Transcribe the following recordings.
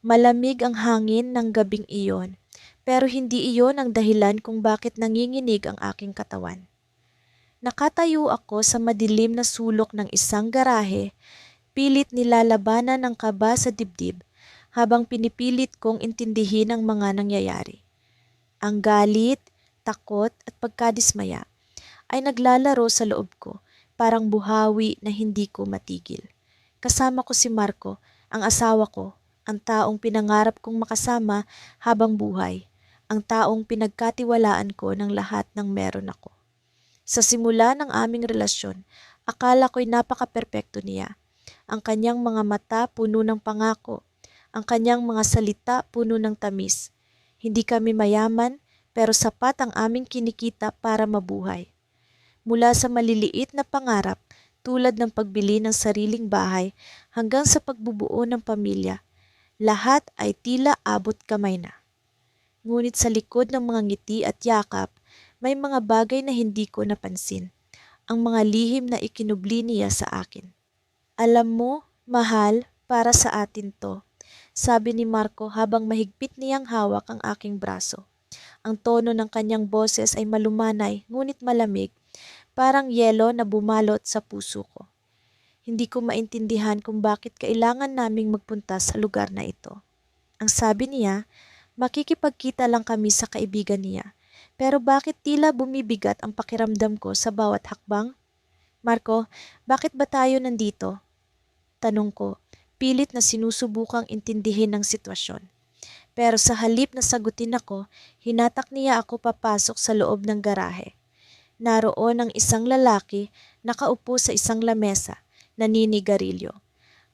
Malamig ang hangin ng gabing iyon, pero hindi iyon ang dahilan kung bakit nanginginig ang aking katawan. Nakatayo ako sa madilim na sulok ng isang garahe, pilit nilalabanan ng kaba sa dibdib habang pinipilit kong intindihin ang mga nangyayari. Ang galit, takot at pagkadismaya ay naglalaro sa loob ko, parang buhawi na hindi ko matigil. Kasama ko si Marco, ang asawa ko, ang taong pinangarap kong makasama habang buhay, ang taong pinagkatiwalaan ko ng lahat ng meron ako. Sa simula ng aming relasyon, akala ko'y napaka-perpekto niya. Ang kanyang mga mata puno ng pangako, ang kanyang mga salita puno ng tamis. Hindi kami mayaman, pero sapat ang aming kinikita para mabuhay. Mula sa maliliit na pangarap tulad ng pagbili ng sariling bahay hanggang sa pagbubuo ng pamilya, lahat ay tila abot kamay na. Ngunit sa likod ng mga ngiti at yakap, may mga bagay na hindi ko napansin, ang mga lihim na ikinubli niya sa akin. Alam mo, mahal, para sa atin to, sabi ni Marco habang mahigpit niyang hawak ang aking braso. Ang tono ng kanyang boses ay malumanay ngunit malamig, parang yelo na bumalot sa puso ko. Hindi ko maintindihan kung bakit kailangan naming magpunta sa lugar na ito. Ang sabi niya, makikipagkita lang kami sa kaibigan niya. Pero bakit tila bumibigat ang pakiramdam ko sa bawat hakbang? Marco, bakit ba tayo nandito? Tanong ko, pilit na sinusubukang intindihin ang sitwasyon. Pero sa halip na sagutin ako, hinatak niya ako papasok sa loob ng garahe. Naroon ang isang lalaki nakaupo sa isang lamesa, naninigarilyo.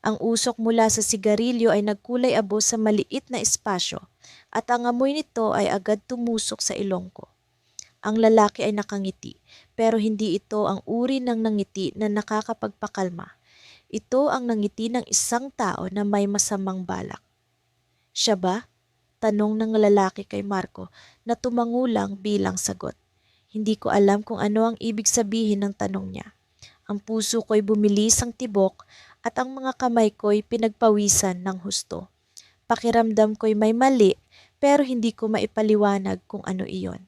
Ang usok mula sa sigarilyo ay nagkulay abo sa maliit na espasyo at ang amoy nito ay agad tumusok sa ilong ko. Ang lalaki ay nakangiti, pero hindi ito ang uri ng nangiti na nakakapagpakalma. Ito ang nangiti ng isang tao na may masamang balak. Siya ba? Tanong ng lalaki kay Marco na tumangulang bilang sagot. Hindi ko alam kung ano ang ibig sabihin ng tanong niya. Ang puso ko'y bumilis ang tibok at ang mga kamay ko'y pinagpawisan ng husto. Pakiramdam ko'y may mali pero hindi ko maipaliwanag kung ano iyon.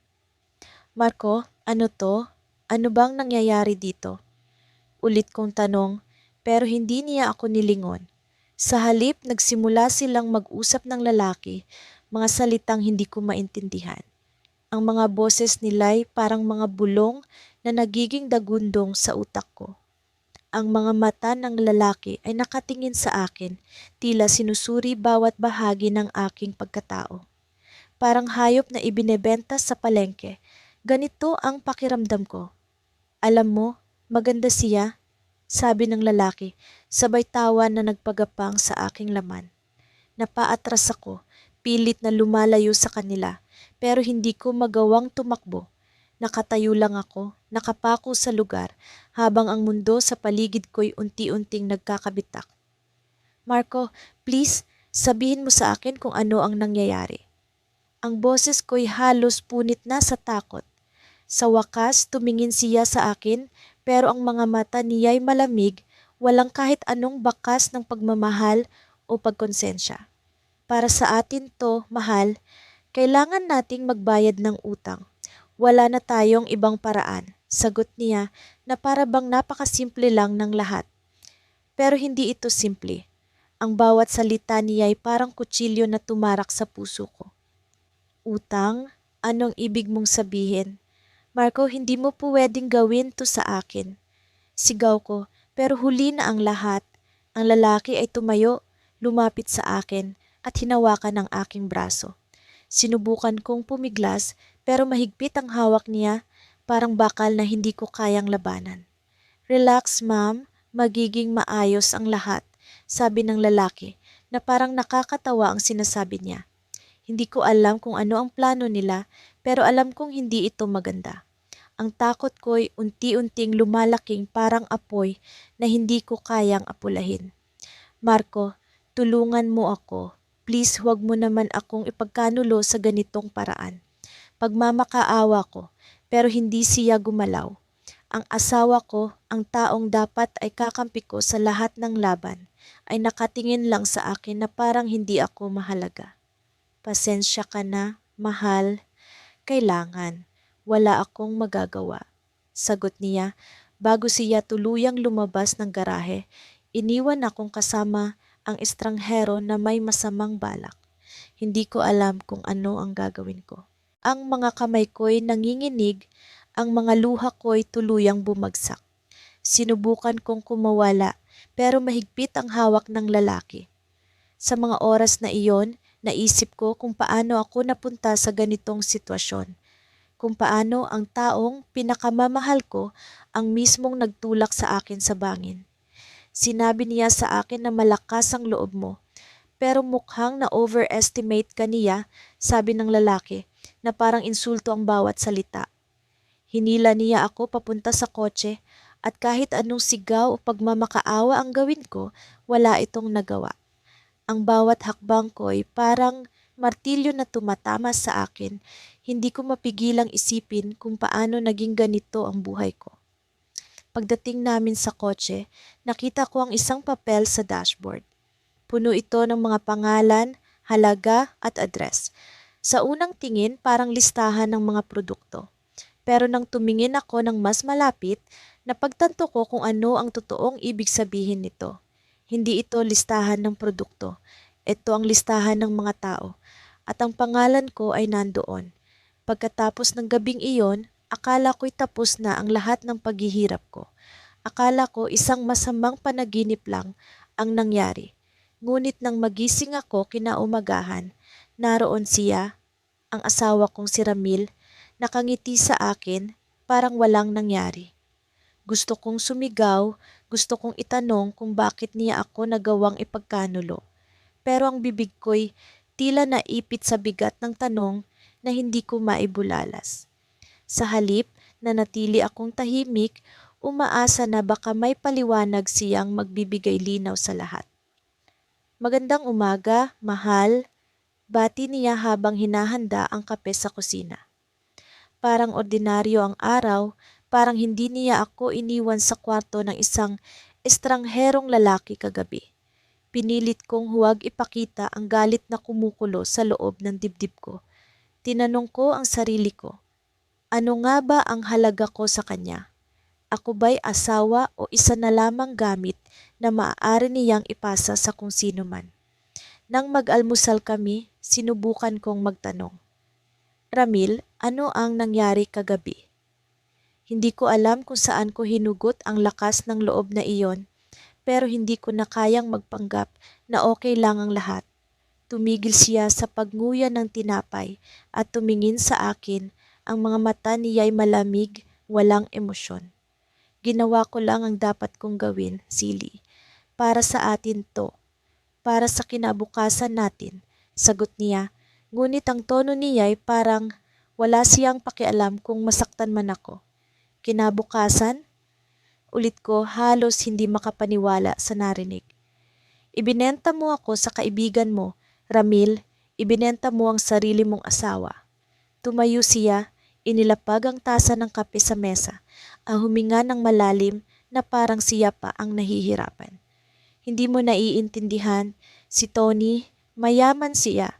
Marco, ano to? Ano bang nangyayari dito? Ulit kong tanong, pero hindi niya ako nilingon. Sa halip, nagsimula silang mag-usap ng lalaki, mga salitang hindi ko maintindihan. Ang mga boses nila'y parang mga bulong na nagiging dagundong sa utak ko. Ang mga mata ng lalaki ay nakatingin sa akin, tila sinusuri bawat bahagi ng aking pagkatao. Parang hayop na ibinebenta sa palengke. Ganito ang pakiramdam ko. Alam mo, maganda siya, sabi ng lalaki, sabay tawa na nagpagapang sa aking laman. Napaatras ako, pilit na lumalayo sa kanila, pero hindi ko magawang tumakbo. Nakatayo lang ako, nakapako sa lugar, habang ang mundo sa paligid ko'y unti-unting nagkakabitak. Marco, please, sabihin mo sa akin kung ano ang nangyayari. Ang boses ko'y halos punit na sa takot. Sa wakas, tumingin siya sa akin, pero ang mga mata niya'y malamig, walang kahit anong bakas ng pagmamahal o pagkonsensya. Para sa atin to, mahal, kailangan nating magbayad ng utang. Wala na tayong ibang paraan, sagot niya na para bang napakasimple lang ng lahat. Pero hindi ito simple. Ang bawat salita niya ay parang kutsilyo na tumarak sa puso ko. Utang? Anong ibig mong sabihin? Marco, hindi mo pwedeng gawin to sa akin. Sigaw ko, pero huli na ang lahat. Ang lalaki ay tumayo, lumapit sa akin at hinawakan ang aking braso. Sinubukan kong pumiglas pero mahigpit ang hawak niya, parang bakal na hindi ko kayang labanan. Relax, ma'am, magiging maayos ang lahat, sabi ng lalaki na parang nakakatawa ang sinasabi niya. Hindi ko alam kung ano ang plano nila pero alam kong hindi ito maganda. Ang takot ko'y unti-unting lumalaking parang apoy na hindi ko kayang apulahin. Marco, tulungan mo ako. Please huwag mo naman akong ipagkanulo sa ganitong paraan. Pagmamakaawa ko, pero hindi siya gumalaw. Ang asawa ko, ang taong dapat ay kakampi ko sa lahat ng laban, ay nakatingin lang sa akin na parang hindi ako mahalaga. Pasensya ka na, mahal. Kailangan. Wala akong magagawa. Sagot niya bago siya tuluyang lumabas ng garahe. Iniwan akong kasama ang estranghero na may masamang balak. Hindi ko alam kung ano ang gagawin ko. Ang mga kamay ko'y nanginginig, ang mga luha ko'y tuluyang bumagsak. Sinubukan kong kumawala pero mahigpit ang hawak ng lalaki. Sa mga oras na iyon, naisip ko kung paano ako napunta sa ganitong sitwasyon. Kung paano ang taong pinakamamahal ko ang mismong nagtulak sa akin sa bangin. Sinabi niya sa akin na malakas ang loob mo, pero mukhang na-overestimate ka niya, sabi ng lalaki, na parang insulto ang bawat salita. Hinila niya ako papunta sa kotse at kahit anong sigaw o pagmamakaawa ang gawin ko, wala itong nagawa. Ang bawat hakbang ko'y parang martilyo na tumatama sa akin. Hindi ko mapigilang isipin kung paano naging ganito ang buhay ko. Pagdating namin sa kotse, nakita ko ang isang papel sa dashboard. Puno ito ng mga pangalan, halaga at address. Sa unang tingin, parang listahan ng mga produkto. Pero nang tumingin ako ng mas malapit, napagtanto ko kung ano ang totoong ibig sabihin nito. Hindi ito listahan ng produkto. Ito ang listahan ng mga tao. At ang pangalan ko ay nandoon. Pagkatapos ng gabing iyon, akala ko'y tapos na ang lahat ng paghihirap ko. Akala ko isang masamang panaginip lang ang nangyari. Ngunit nang magising ako kinaumagahan, naroon siya, ang asawa kong si Ramil, nakangiti sa akin, parang walang nangyari. Gusto kong sumigaw, gusto kong itanong kung bakit niya ako nagawang ipagkanulo. Pero ang bibig ko'y tila naipit sa bigat ng tanong na hindi ko maibulalas. Sa halip, nanatili akong tahimik, umaasa na baka may paliwanag siyang magbibigay linaw sa lahat. Magandang umaga, mahal. Bati niya habang hinahanda ang kape sa kusina. Parang ordinaryo ang araw, parang hindi niya ako iniwan sa kwarto ng isang estrangherong lalaki kagabi. Pinilit kong huwag ipakita ang galit na kumukulo sa loob ng dibdib ko. Tinanong ko ang sarili ko, ano nga ba ang halaga ko sa kanya? Ako ba'y asawa o isa na lamang gamit na maaari niyang ipasa sa kung sino man? Nang mag-almusal kami, sinubukan kong magtanong. Ramil, ano ang nangyari kagabi? Hindi ko alam kung saan ko hinugot ang lakas ng loob na iyon, pero hindi ko na kayang magpanggap na okay lang ang lahat. Tumigil siya sa pagnguya ng tinapay at tumingin sa akin, ang mga mata niya'y malamig, walang emosyon. Ginawa ko lang ang dapat kong gawin, Silly. Para sa atin to. Para sa kinabukasan natin, sagot niya. Ngunit ang tono niya'y parang wala siyang pakialam kung masaktan man ako. Kinabukasan? Ulit ko halos hindi makapaniwala sa narinig. Ibinenta mo ako sa kaibigan mo, Ramil, ibinenta mo ang sarili mong asawa. Tumayo siya, inilapag ang tasa ng kape sa mesa, ang huminga ng malalim na parang siya pa ang nahihirapan. Hindi mo naiintindihan, si Tony, mayaman siya.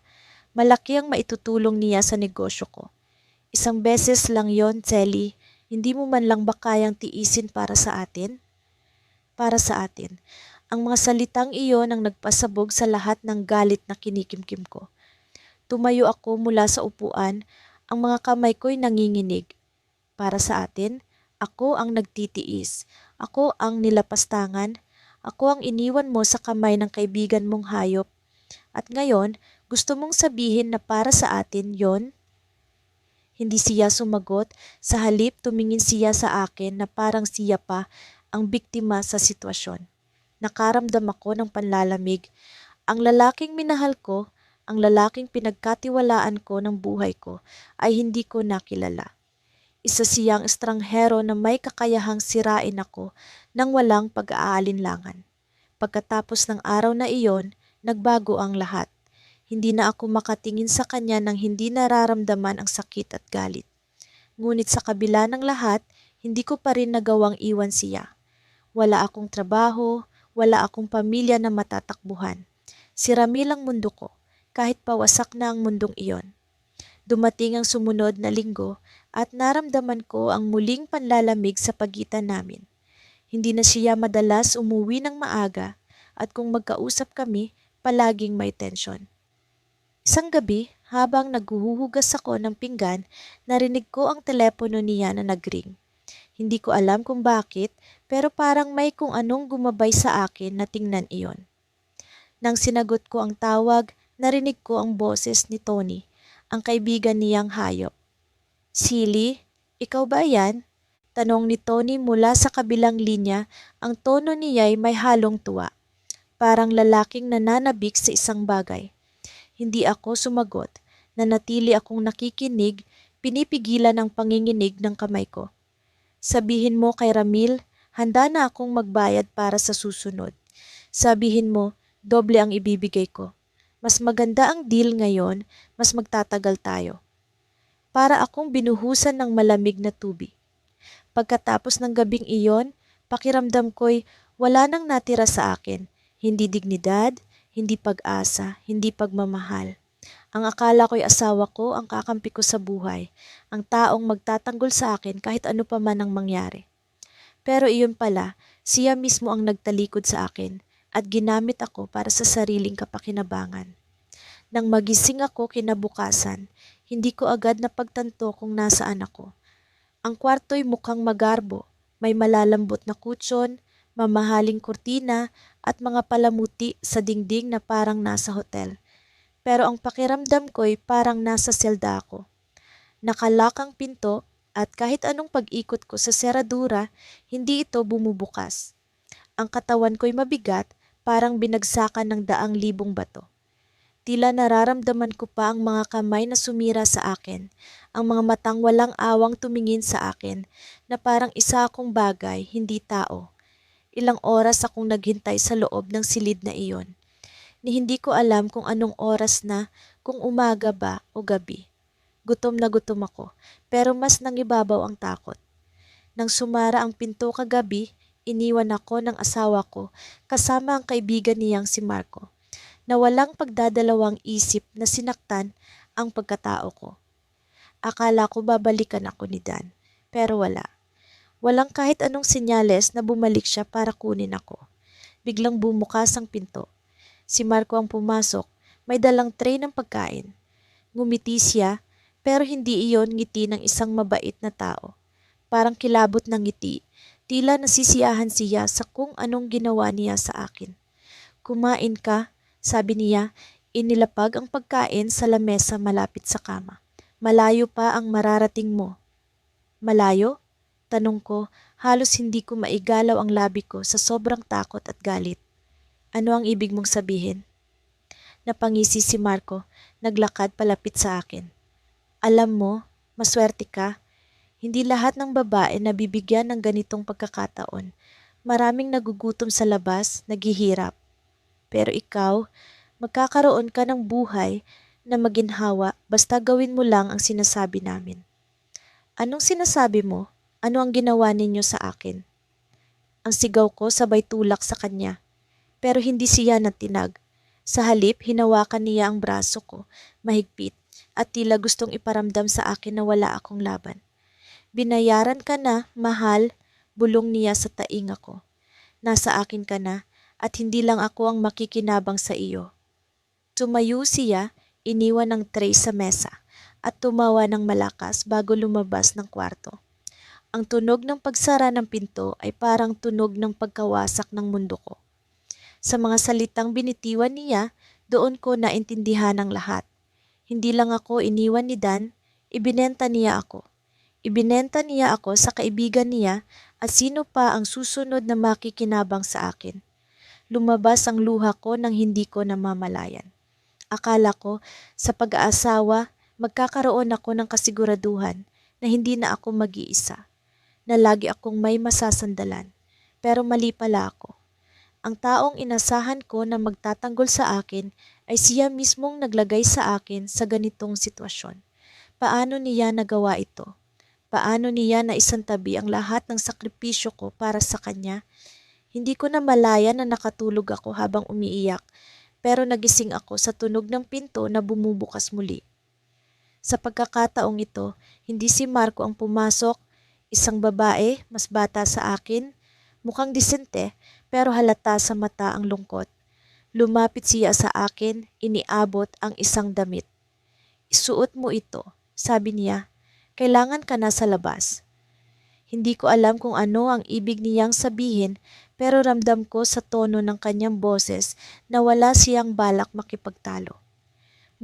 Malaki ang maitutulong niya sa negosyo ko. Isang beses lang yon, Sally. Hindi mo man lang ba kayang tiisin para sa atin? Para sa atin. Ang mga salitang iyon ang nagpasabog sa lahat ng galit na kinikimkim ko. Tumayo ako mula sa upuan, ang mga kamay ko'y nanginginig. Para sa atin, ako ang nagtitiis. Ako ang nilapastangan. Ako ang iniwan mo sa kamay ng kaibigan mong hayop. At ngayon, gusto mong sabihin na para sa atin yon? Hindi siya sumagot, sa halip tumingin siya sa akin na parang siya pa ang biktima sa sitwasyon. Nakaramdam ako ng panlalamig. Ang lalaking minahal ko, ang lalaking pinagkatiwalaan ko ng buhay ko ay hindi ko nakilala. Isa siyang estranghero na may kakayahang sirain ako nang walang pag-aalinlangan. Pagkatapos ng araw na iyon, nagbago ang lahat. Hindi na ako makatingin sa kanya nang hindi nararamdaman ang sakit at galit. Ngunit sa kabila ng lahat, hindi ko pa rin nagawang iwan siya. Wala akong trabaho, Wala akong pamilya na matatakbuhan. Si Ramil ang mundo ko, kahit pawasak na ang mundong iyon. Dumating ang sumunod na linggo at naramdaman ko ang muling panlalamig sa pagitan namin. Hindi na siya madalas umuwi ng maaga at kung magkausap kami, palaging may tensyon. Isang gabi, habang naghuhugas ako ng pinggan, narinig ko ang telepono niya na nagring. Hindi ko alam kung bakit, pero parang may kung anong gumabay sa akin na tingnan iyon. Nang sinagot ko ang tawag, narinig ko ang boses ni Tony, ang kaibigan niyang hayop. "Silly, ikaw ba yan?" Tanong ni Tony mula sa kabilang linya, ang tono niya'y may halong tuwa. Parang lalaking nananabik sa isang bagay. Hindi ako sumagot, nanatili akong nakikinig, pinipigilan ang panginginig ng kamay ko. "Sabihin mo kay Ramil, handa na akong magbayad para sa susunod. Sabihin mo, doble ang ibibigay ko. Mas maganda ang deal ngayon, mas magtatagal tayo." Para akong binuhusan ng malamig na tubig. Pagkatapos ng gabing iyon, pakiramdam ko'y wala nang natira sa akin. Hindi dignidad, hindi pag-asa, hindi pagmamahal. Ang akala ko'y asawa ko ang kakampi ko sa buhay, ang taong magtatanggol sa akin kahit ano pa man ang mangyari. Pero iyon pala, siya mismo ang nagtalikod sa akin at ginamit ako para sa sariling kapakinabangan. Nang magising ako kinabukasan, hindi ko agad napagtanto kung nasaan ako. Ang kwarto'y mukhang magarbo, may malalambot na kutsyon, mamahaling kurtina at mga palamuti sa dingding na parang nasa hotel. Pero ang pakiramdam ko'y parang nasa selda ako. Nakalak ang pinto at kahit anong pag-ikot ko sa seradura, hindi ito bumubukas. Ang katawan ko'y mabigat, parang binagsakan ng daang libong bato. Tila nararamdaman ko pa ang mga kamay na sumira sa akin, ang mga matang walang awang tumingin sa akin na parang isa akong bagay, hindi tao. Ilang oras akong naghintay sa loob ng silid na iyon, ni hindi ko alam kung anong oras na, kung umaga ba o gabi. Gutom na gutom ako, pero mas nangibabaw ang takot. Nang sumara ang pinto kagabi, iniwan ako ng asawa ko kasama ang kaibigan niyang si Marco, na walang pagdadalawang isip na sinaktan ang pagkatao ko. Akala ko babalikan ako ni Dan, pero wala. Walang kahit anong senyales na bumalik siya para kunin ako. Biglang bumukas ang pinto. Si Marco ang pumasok, may dalang tray ng pagkain. Ngumiti siya, pero hindi iyon ngiti ng isang mabait na tao. Parang kilabot ng ngiti, tila nasisiyahan siya sa kung anong ginawa niya sa akin. "Kumain ka," sabi niya, inilapag ang pagkain sa lamesa malapit sa kama. "Malayo pa ang mararating mo." "Malayo?" Tanong ko, halos hindi ko maigalaw ang labi ko sa sobrang takot at galit. "Ano ang ibig mong sabihin?" Napangisi si Marco, naglakad palapit sa akin. "Alam mo, maswerte ka. Hindi lahat ng babae nabibigyan ng ganitong pagkakataon. Maraming nagugutom sa labas, naghihirap. Pero ikaw, magkakaroon ka ng buhay na maginhawa basta gawin mo lang ang sinasabi namin." "Anong sinasabi mo? Ano ang ginawa ninyo sa akin?" Ang sigaw ko sabay tulak sa kanya. Pero hindi siya natinag. Sa halip, hinawakan niya ang braso ko, mahigpit, at tila gustong iparamdam sa akin na wala akong laban. "Binayaran ka na, mahal," bulong niya sa tainga ko. "Nasa akin ka na, at hindi lang ako ang makikinabang sa iyo." Tumayo siya, iniwan ang tray sa mesa, at tumawa ng malakas bago lumabas ng kwarto. Ang tunog ng pagsara ng pinto ay parang tunog ng pagkawasak ng mundo ko. Sa mga salitang binitiwan niya, doon ko naintindihan ang lahat. Hindi lang ako iniwan ni Dan, ibinenta niya ako. Ibinenta niya ako sa kaibigan niya at sino pa ang susunod na makikinabang sa akin. Lumabas ang luha ko nang hindi ko namamalayan. Akala ko, sa pag-aasawa, magkakaroon ako ng kasiguraduhan na hindi na ako mag-iisa, na lagi akong may masasandalan. Pero mali pala ako. Ang taong inasahan ko na magtatanggol sa akin ay siya mismong naglagay sa akin sa ganitong sitwasyon. Paano niya nagawa ito? Paano niya naisantabi ang lahat ng sakripisyo ko para sa kanya? Hindi ko na malaya na nakatulog ako habang umiiyak, pero nagising ako sa tunog ng pinto na bumubukas muli. Sa pagkakataong ito, hindi si Marco ang pumasok, isang babae, mas bata sa akin, mukhang disente, pero halata sa mata ang lungkot. Lumapit siya sa akin, iniabot ang isang damit. "Isuot mo ito," sabi niya. "Kailangan ka na sa labas." Hindi ko alam kung ano ang ibig niyang sabihin, pero ramdam ko sa tono ng kanyang boses na wala siyang balak makipagtalo.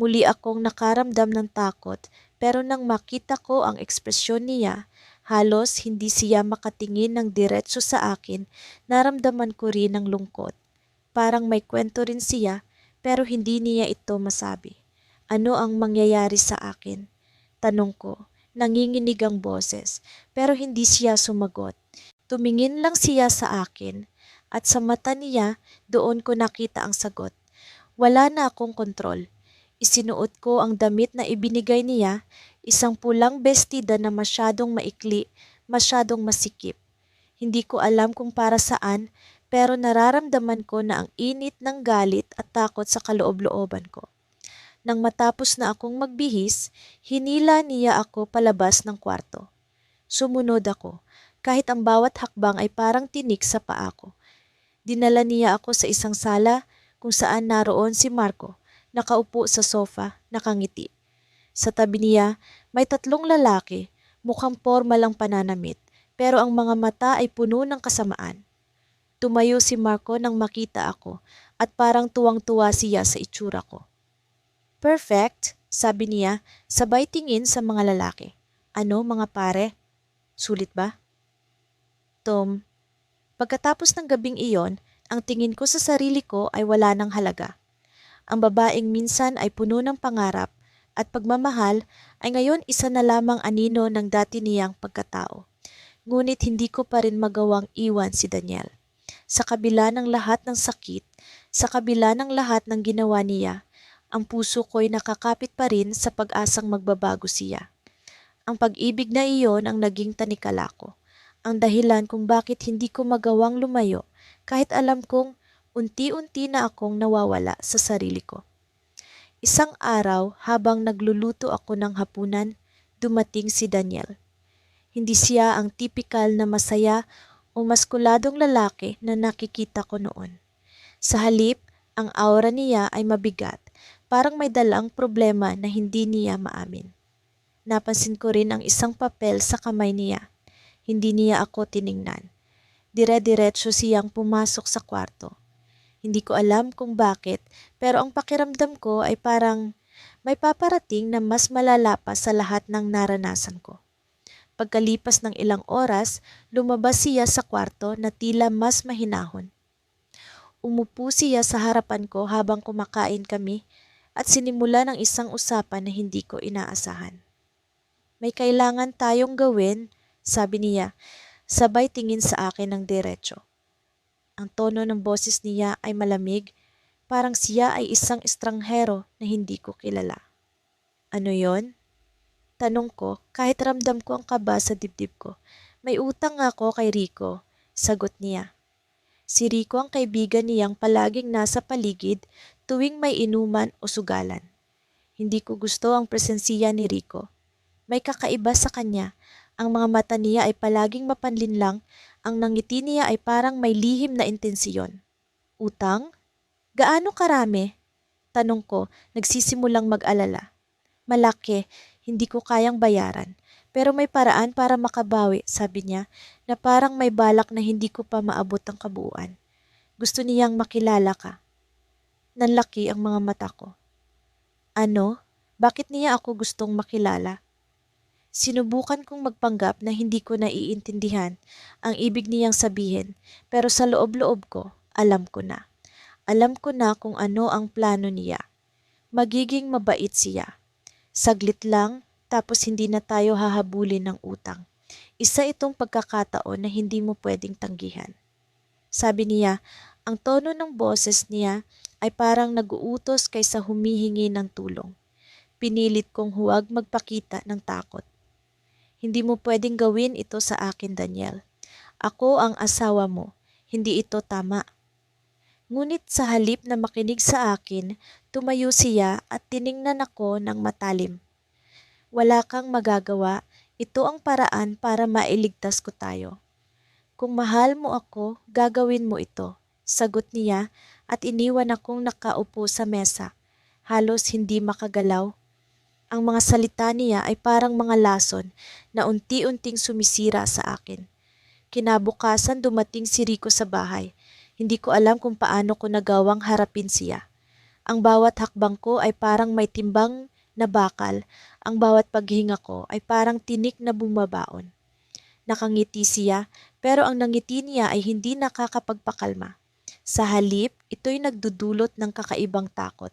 Muli akong nakaramdam ng takot, pero nang makita ko ang ekspresyon niya, halos hindi siya makatingin ng diretso sa akin, naramdaman ko rin ang lungkot. Parang may kwento rin siya, pero hindi niya ito masabi. "Ano ang mangyayari sa akin?" Tanong ko. Nanginginig ang boses, pero hindi siya sumagot. Tumingin lang siya sa akin, at sa mata niya doon ko nakita ang sagot. Wala na akong kontrol. Isinuot ko ang damit na ibinigay niya, isang pulang bestida na masyadong maikli, masyadong masikip. Hindi ko alam kung para saan, pero nararamdaman ko na ang init ng galit at takot sa kaloob-looban ko. Nang matapos na akong magbihis, hinila niya ako palabas ng kwarto. Sumunod ako, kahit ang bawat hakbang ay parang tinik sa paa ko. Dinala niya ako sa isang sala kung saan naroon si Marco, nakaupo sa sofa, nakangiti. Sa tabi niya, may tatlong lalaki, mukhang pormal ang pananamit, pero ang mga mata ay puno ng kasamaan. Tumayo si Marco nang makita ako at parang tuwang-tuwa siya sa itsura ko. "Perfect," sabi niya, sabay tingin sa mga lalaki. "Ano mga pare? Sulit ba?" Tom, pagkatapos ng gabing iyon, ang tingin ko sa sarili ko ay wala ng halaga. Ang babaeng minsan ay puno ng pangarap at pagmamahal ay ngayon isa na lamang anino ng dati niyang pagkatao. Ngunit hindi ko pa rin magawang iwan si Daniel. Sa kabila ng lahat ng sakit, sa kabila ng lahat ng ginawa niya, ang puso ko'y nakakapit pa rin sa pag-asang magbabago siya. Ang pag-ibig na iyon ang naging tanikala ko. Ang dahilan kung bakit hindi ko magawang lumayo kahit alam kong unti-unti na akong nawawala sa sarili ko. Isang araw habang nagluluto ako ng hapunan, dumating si Daniel. Hindi siya ang tipikal na masaya o maskuladong lalaki na nakikita ko noon. Sa halip, ang aura niya ay mabigat. Parang may dalang problema na hindi niya maamin. Napansin ko rin ang isang papel sa kamay niya. Hindi niya ako tiningnan. Dire-diretso siyang pumasok sa kwarto. Hindi ko alam kung bakit, pero ang pakiramdam ko ay parang may paparating na mas malala pa sa lahat ng naranasan ko. Pagkalipas ng ilang oras, lumabas siya sa kwarto na tila mas mahinahon. Umupo siya sa harapan ko habang kumakain kami at sinimula ng isang usapan na hindi ko inaasahan. "May kailangan tayong gawin," sabi niya, sabay tingin sa akin ng diretso. Ang tono ng boses niya ay malamig, parang siya ay isang estranghero na hindi ko kilala. "Ano yon?" Tanong ko kahit ramdam ko ang kaba sa dibdib ko. "May utang ako kay Rico," sagot niya. Si Rico ang kaibigan niyang palaging nasa paligid tuwing may inuman o sugalan. Hindi ko gusto ang presensiya ni Rico. May kakaiba sa kanya. Ang mga mata niya ay palaging mapanlinlang, ang ngiti niya ay parang may lihim na intensyon. "Utang? Gaano karami?" Tanong ko, nagsisimulang mag-alala. "Malaki, hindi ko kayang bayaran. Pero may paraan para makabawi," sabi niya, na parang may balak na hindi ko pa maabot ang kabuuan. "Gusto niyang makilala ka." Nanlaki ang mga mata ko. "Ano? Bakit niya ako gustong makilala?" Sinubukan kong magpanggap na hindi ko naiintindihan ang ibig niyang sabihin, pero sa loob-loob ko, alam ko na. Alam ko na kung ano ang plano niya. Magiging mabait siya. Saglit lang, tapos hindi na tayo hahabulin ng utang. Isa itong pagkakataon na hindi mo pwedeng tanggihan. Sabi niya, ang tono ng boses niya ay parang nag-uutos kaysa humihingi ng tulong. Pinilit kong huwag magpakita ng takot. "Hindi mo pwedeng gawin ito sa akin, Daniel. Ako ang asawa mo. Hindi ito tama. Ngunit sa halip na makinig sa akin, tumayo siya at tiningnan ako ng matalim. Wala kang magagawa, ito ang paraan para mailigtas ko tayo. Kung mahal mo ako, gagawin mo ito, sagot niya at iniwan akong nakaupo sa mesa, halos hindi makagalaw. Ang mga salita niya ay parang mga lason na unti-unting sumisira sa akin. Kinabukasan dumating si Rico sa bahay. Hindi ko alam kung paano ko nagawang harapin siya. Ang bawat hakbang ko ay parang may timbang na bakal. Ang bawat paghinga ko ay parang tinik na bumabaon. Nakangiti siya, pero ang nangiti niya ay hindi nakakapagpakalma. Sa halip, ito'y nagdudulot ng kakaibang takot.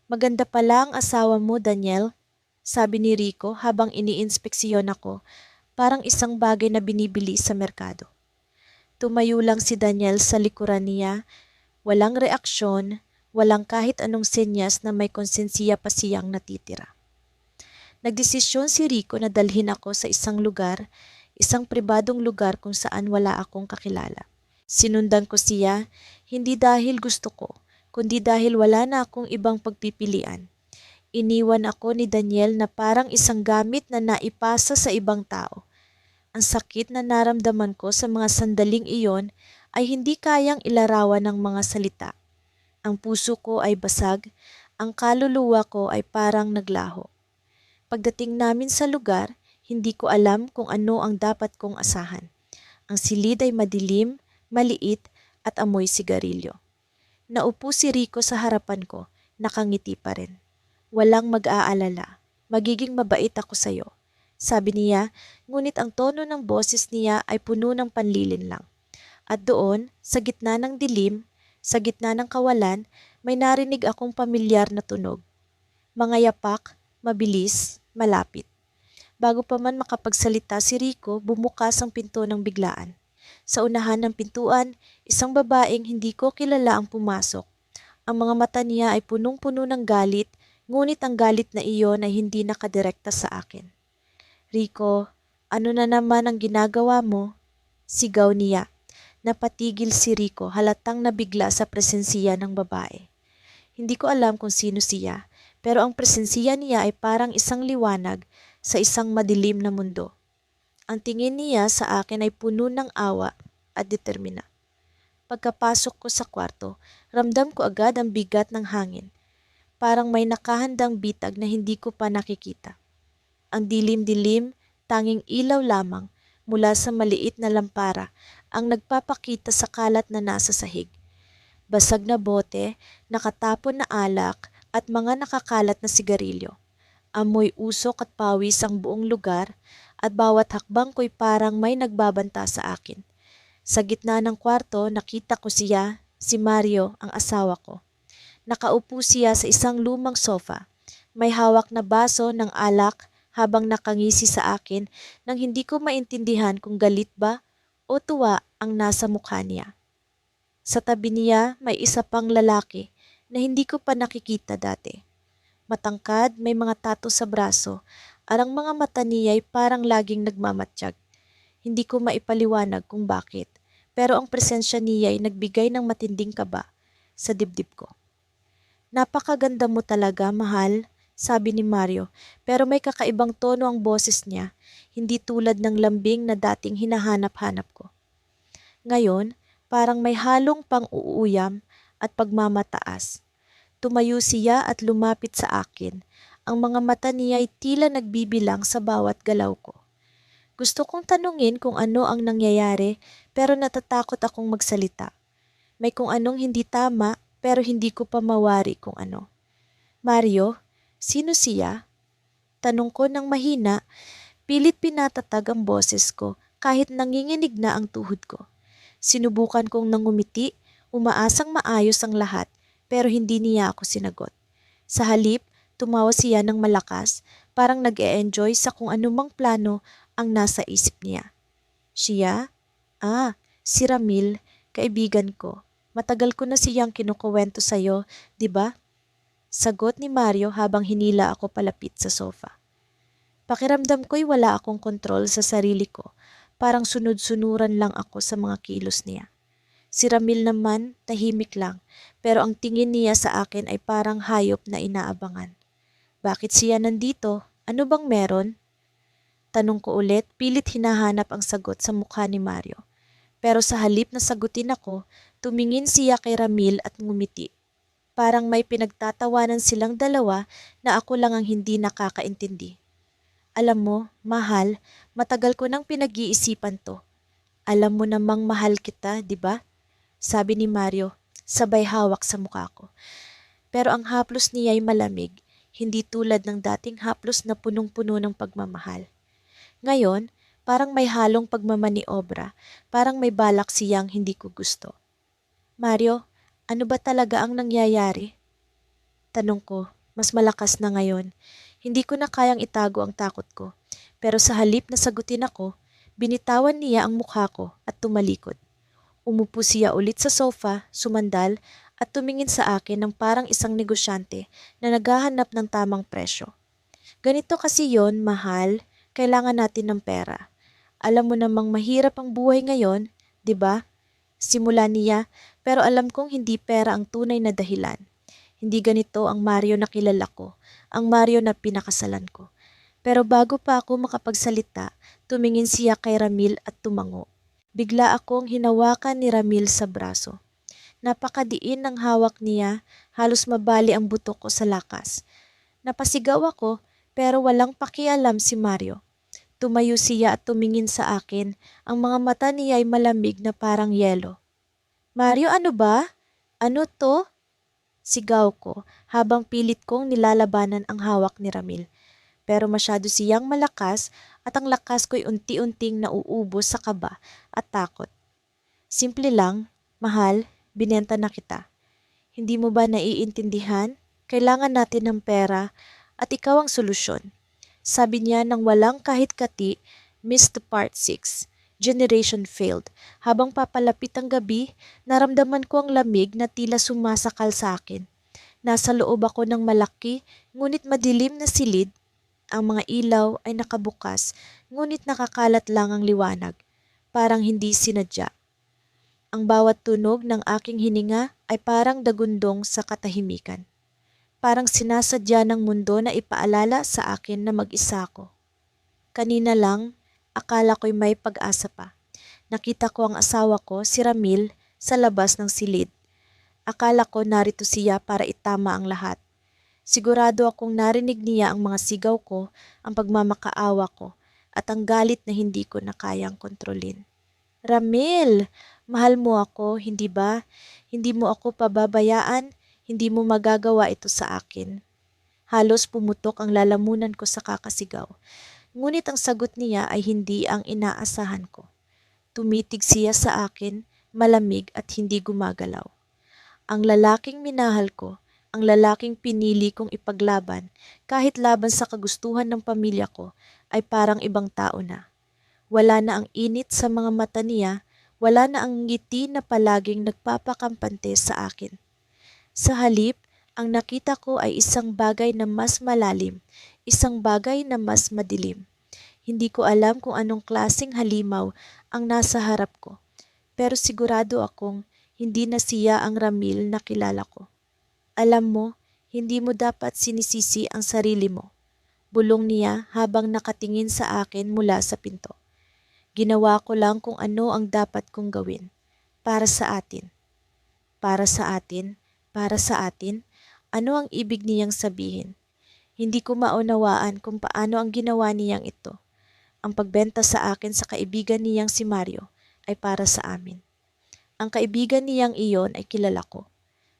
Maganda pala ang asawa mo, Daniel, sabi ni Rico habang iniinspeksyon ako, parang isang bagay na binibili sa merkado. Tumayo lang si Daniel sa likuran niya, walang reaksyon, walang kahit anong senyas na may konsensiya pa siyang natitira. Nagdesisyon si Rico na dalhin ako sa isang lugar, isang pribadong lugar kung saan wala akong kakilala. Sinundan ko siya, hindi dahil gusto ko, kundi dahil wala na akong ibang pagpipilian. Iniwan ako ni Daniel na parang isang gamit na naipasa sa ibang tao. Ang sakit na naramdaman ko sa mga sandaling iyon ay hindi kayang ilarawan ng mga salita. Ang puso ko ay basag, ang kaluluwa ko ay parang naglaho. Pagdating namin sa lugar, hindi ko alam kung ano ang dapat kong asahan. Ang silid ay madilim, maliit at amoy sigarilyo. Naupo si Rico sa harapan ko, nakangiti pa rin. Walang mag-aalala, magiging mabait ako sa'yo, sabi niya, ngunit ang tono ng boses niya ay puno ng panlilin lang. At doon, sa gitna ng dilim, sa gitna ng kawalan, may narinig akong pamilyar na tunog. Mga yapak, mabilis, malapit. Bago pa man makapagsalita si Rico, bumukas ang pinto ng biglaan. Sa unahan ng pintuan, isang babaeng hindi ko kilala ang pumasok. Ang mga mata niya ay punong-puno ng galit, ngunit ang galit na iyon ay hindi nakadirekta sa akin. Rico, ano na naman ang ginagawa mo? Sigaw niya. Napatigil si Rico, halatang nabigla sa presensiya ng babae. Hindi ko alam kung sino siya, pero ang presensiya niya ay parang isang liwanag sa isang madilim na mundo. Ang tingin niya sa akin ay puno ng awa at determina. Pagkapasok ko sa kwarto, ramdam ko agad ang bigat ng hangin. Parang may nakahandang bitag na hindi ko pa nakikita. Ang dilim-dilim, tanging ilaw lamang mula sa maliit na lampara ang nagpapakita sa kalat na nasa sahig. Basag na bote, nakatapon na alak at mga nakakalat na sigarilyo. Amoy usok at pawis ang buong lugar at bawat hakbang ko'y parang may nagbabanta sa akin. Sa gitna ng kwarto, nakita ko siya, si Mario, ang asawa ko. Nakaupo siya sa isang lumang sofa. May hawak na baso ng alak habang nakangisi sa akin nang hindi ko maintindihan kung galit ba o tuwa ang nasa mukha niya. Sa tabi niya may isa pang lalaki na hindi ko pa nakikita dati. Matangkad, may mga tattoo sa braso at ang mga mata niya ay parang laging nagmamatsyag. Hindi ko maipaliwanag kung bakit, pero ang presensya niya ay nagbigay ng matinding kaba sa dibdib ko. Napakaganda mo talaga, mahal, sabi ni Mario, pero may kakaibang tono ang boses niya, hindi tulad ng lambing na dating hinahanap-hanap ko. Ngayon, parang may halong pang-uuyam at pagmamataas. Tumayo siya at lumapit sa akin. Ang mga mata niya ay tila nagbibilang sa bawat galaw ko. Gusto kong tanungin kung ano ang nangyayari pero natatakot akong magsalita. May kung anong hindi tama pero hindi ko pa mawari kung ano. Mario, sino siya? Tanong ko ng mahina, pilit pinatatag ang boses ko kahit nanginginig na ang tuhod ko. Sinubukan kong nangumiti, umaasang maayos ang lahat pero hindi niya ako sinagot. Sa halip, tumawa siya ng malakas, parang nag-e-enjoy sa kung anumang plano ang nasa isip niya. Siya? Si Ramil, kaibigan ko. Matagal ko na siyang kinukuwento sa'yo, di ba? Sagot ni Mario habang hinila ako palapit sa sofa. Pakiramdam ko'y wala akong kontrol sa sarili ko, parang sunod-sunuran lang ako sa mga kilos niya. Si Ramil naman tahimik lang, pero ang tingin niya sa akin ay parang hayop na inaabangan. Bakit siya nandito? Ano bang meron? Tanong ko ulit, pilit hinahanap ang sagot sa mukha ni Mario. Pero sa halip na sagutin ako, tumingin siya kay Ramil at ngumiti. Parang may pinagtatawanan silang dalawa na ako lang ang hindi nakakaintindi. Alam mo, mahal, matagal ko nang pinag-iisipan to. Alam mo namang mahal kita, di ba? Sabi ni Mario, sabay hawak sa mukha ko. Pero ang haplos niya ay malamig, hindi tulad ng dating haplos na punong-puno ng pagmamahal. Ngayon, parang may halong pagmamaniobra, parang may balak siyang hindi ko gusto. Mario, ano ba talaga ang nangyayari? Tanong ko, mas malakas na ngayon. Hindi ko na kayang itago ang takot ko. Pero sa halip na sagutin ako, binitawan niya ang mukha ko at tumalikod. Umupo siya ulit sa sofa, sumandal, at tumingin sa akin ng parang isang negosyante na naghahanap ng tamang presyo. Ganito kasi yon, mahal, kailangan natin ng pera. Alam mo namang mahirap ang buhay ngayon, di ba? Simula niya, pero alam kong hindi pera ang tunay na dahilan. Hindi ganito ang Mario na kilala ko, ang Mario na pinakasalan ko. Pero bago pa ako makapagsalita, tumingin siya kay Ramil at tumango. Bigla akong hinawakan ni Ramil sa braso. Napakadiin ng hawak niya, halos mabali ang buto ko sa lakas. Napasigaw ako, pero walang pakialam si Mario. Tumayo siya at tumingin sa akin, ang mga mata niya ay malamig na parang yelo. Mario, ano ba? Ano to? Sigaw ko habang pilit kong nilalabanan ang hawak ni Ramil. Pero masyado siyang malakas at ang lakas ko'y unti-unting nauubos sa kaba at takot. Simple lang, mahal, binenta na kita. Hindi mo ba naiintindihan? Kailangan natin ng pera at ikaw ang solusyon. Sabi niya nang walang kahit kati, Miss the Part 6. Generation failed. Habang papalapit ang gabi, naramdaman ko ang lamig na tila sumasakal sa akin. Nasa loob ako ng malaki, ngunit madilim na silid. Ang mga ilaw ay nakabukas, ngunit nakakalat lang ang liwanag. Parang hindi sinadya. Ang bawat tunog ng aking hininga ay parang dagundong sa katahimikan. Parang sinasadya ng mundo na ipaalala sa akin na mag-isa ko. Kanina lang, akala ko'y may pag-asa pa. Nakita ko ang asawa ko, si Ramil, sa labas ng silid. Akala ko narito siya para itama ang lahat. Sigurado akong narinig niya ang mga sigaw ko, ang pagmamakaawa ko, at ang galit na hindi ko na kayang kontrolin. Ramil, mahal mo ako, hindi ba? Hindi mo ako pababayaan, hindi mo magagawa ito sa akin. Halos pumutok ang lalamunan ko sa kakasigaw. Ngunit ang sagot niya ay hindi ang inaasahan ko. Tumitig siya sa akin, malamig at hindi gumagalaw. Ang lalaking minahal ko, ang lalaking pinili kong ipaglaban, kahit laban sa kagustuhan ng pamilya ko, ay parang ibang tao na. Wala na ang init sa mga mata niya, wala na ang ngiti na palaging nagpapakampante sa akin. Sa halip, ang nakita ko ay isang bagay na mas malalim, isang bagay na mas madilim. Hindi ko alam kung anong klaseng halimaw ang nasa harap ko, pero sigurado akong hindi na siya ang Ramil na kilala ko. Alam mo, hindi mo dapat sinisisi ang sarili mo. Bulong niya habang nakatingin sa akin mula sa pinto. Ginawa ko lang kung ano ang dapat kong gawin. Para sa atin. Para sa atin? Para sa atin? Ano ang ibig niyang sabihin? Hindi ko maunawaan kung paano ang ginawa niyang ito. Ang pagbenta sa akin sa kaibigan niyang si Mario ay para sa amin. Ang kaibigan niyang iyon ay kilala ko.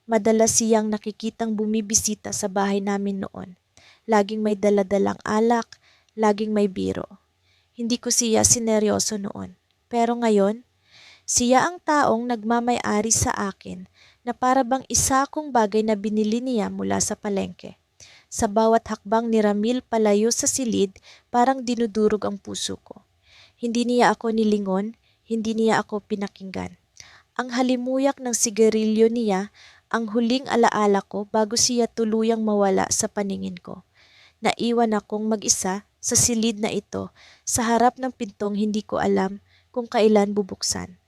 Madalas siyang nakikitang bumibisita sa bahay namin noon. Laging may daladalang alak, laging may biro. Hindi ko siya sineryoso noon. Pero ngayon, siya ang taong nagmamay-ari sa akin na para bang isa kong bagay na binili niya mula sa palengke. Sa bawat hakbang ni Ramil palayo sa silid, parang dinudurog ang puso ko. Hindi niya ako nilingon, hindi niya ako pinakinggan. Ang halimuyak ng sigarilyo niya ang huling alaala ko bago siya tuluyang mawala sa paningin ko. Naiwan akong mag-isa sa silid na ito sa harap ng pintong hindi ko alam kung kailan bubuksan.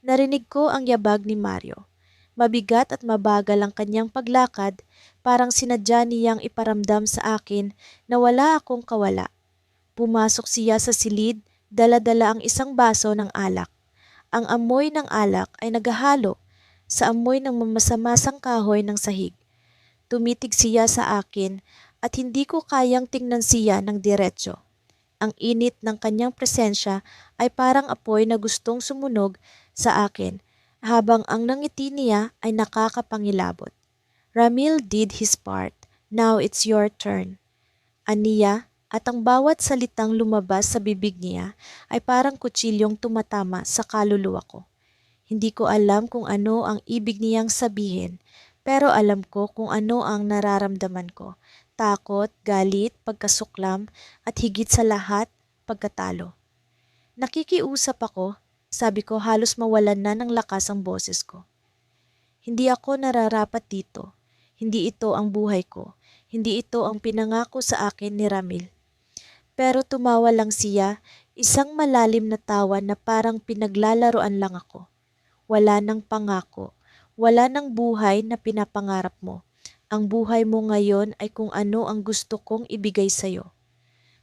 Narinig ko ang yabag ni Mario. Mabigat at mabagal ang kanyang paglakad, parang sinadya niyang iparamdam sa akin na wala akong kawala. Pumasok siya sa silid, dala-dala ang isang baso ng alak. Ang amoy ng alak ay naghahalo sa amoy ng mamasamasang kahoy ng sahig. Tumitig siya sa akin at hindi ko kayang tingnan siya ng diretso. Ang init ng kanyang presensya ay parang apoy na gustong sumunog sa akin habang ang nangiti niya ay nakakapangilabot. Ramil did his part. Now it's your turn. Aniya, at ang bawat salitang lumabas sa bibig niya ay parang kutsilyong tumatama sa kaluluwa ko. Hindi ko alam kung ano ang ibig niyang sabihin, pero alam ko kung ano ang nararamdaman ko. Takot, galit, pagkasuklam, at higit sa lahat, pagkatalo. Nakikiusap ako, sabi ko halos mawalan na ng lakas ang boses ko. Hindi ako nararapat dito. Hindi ito ang buhay ko. Hindi ito ang pinangako sa akin ni Ramil. Pero tumawa lang siya, isang malalim na tawa na parang pinaglalaroan lang ako. Wala nang pangako. Wala nang buhay na pinapangarap mo. Ang buhay mo ngayon ay kung ano ang gusto kong ibigay sa'yo.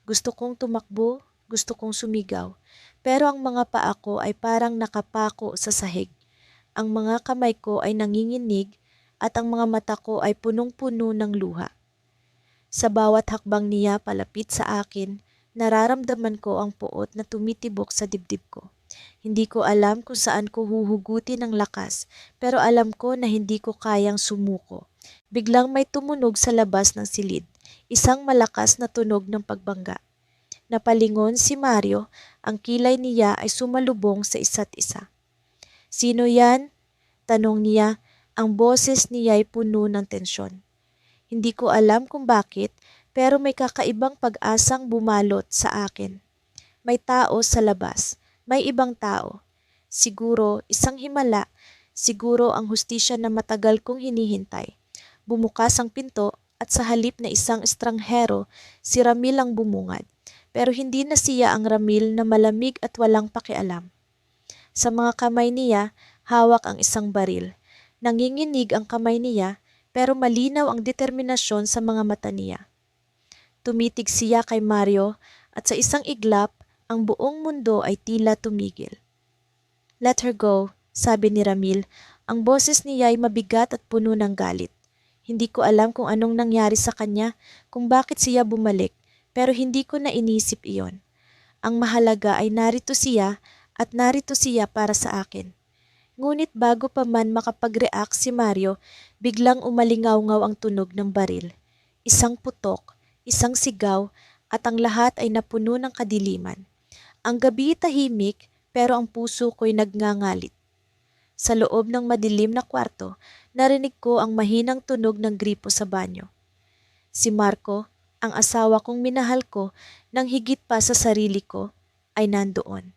Gusto kong tumakbo, gusto kong sumigaw. Pero ang mga paa ko ay parang nakapako sa sahig. Ang mga kamay ko ay nanginginig at ang mga mata ko ay punong-puno ng luha. Sa bawat hakbang niya palapit sa akin, nararamdaman ko ang puot na tumitibok sa dibdib ko. Hindi ko alam kung saan ko huhugutin ng lakas, pero alam ko na hindi ko kayang sumuko. Biglang may tumunog sa labas ng silid, isang malakas na tunog ng pagbangga. Napalingon si Mario, ang kilay niya ay sumalubong sa isa't isa. "Sino yan?" tanong niya, ang boses niya ay puno ng tensyon. Hindi ko alam kung bakit, pero may kakaibang pag-asang bumalot sa akin. May tao sa labas, may ibang tao. Siguro isang himala, siguro ang hustisya na matagal kong hinihintay. Bumukas ang pinto at sa halip na isang estranghero, si Ramil ang bumungad. Pero hindi na siya ang Ramil na malamig at walang pakialam. Sa mga kamay niya, hawak ang isang baril. Nanginginig ang kamay niya, pero malinaw ang determinasyon sa mga mata niya. Tumitig siya kay Mario at sa isang iglap, ang buong mundo ay tila tumigil. "Let her go," sabi ni Ramil. Ang boses niya ay mabigat at puno ng galit. Hindi ko alam kung anong nangyari sa kanya, kung bakit siya bumalik, pero hindi ko na inisip iyon. Ang mahalaga ay narito siya at narito siya para sa akin. Ngunit bago pa man makapag-react si Mario, biglang umalingaw-ngaw ang tunog ng baril. Isang putok, isang sigaw, at ang lahat ay napuno ng kadiliman. Ang gabi tahimik, pero ang puso ko'y nagngangalit. Sa loob ng madilim na kwarto, narinig ko ang mahinang tunog ng gripo sa banyo. Si Marco, ang asawa kong minahal ko nang higit pa sa sarili ko, ay nandoon.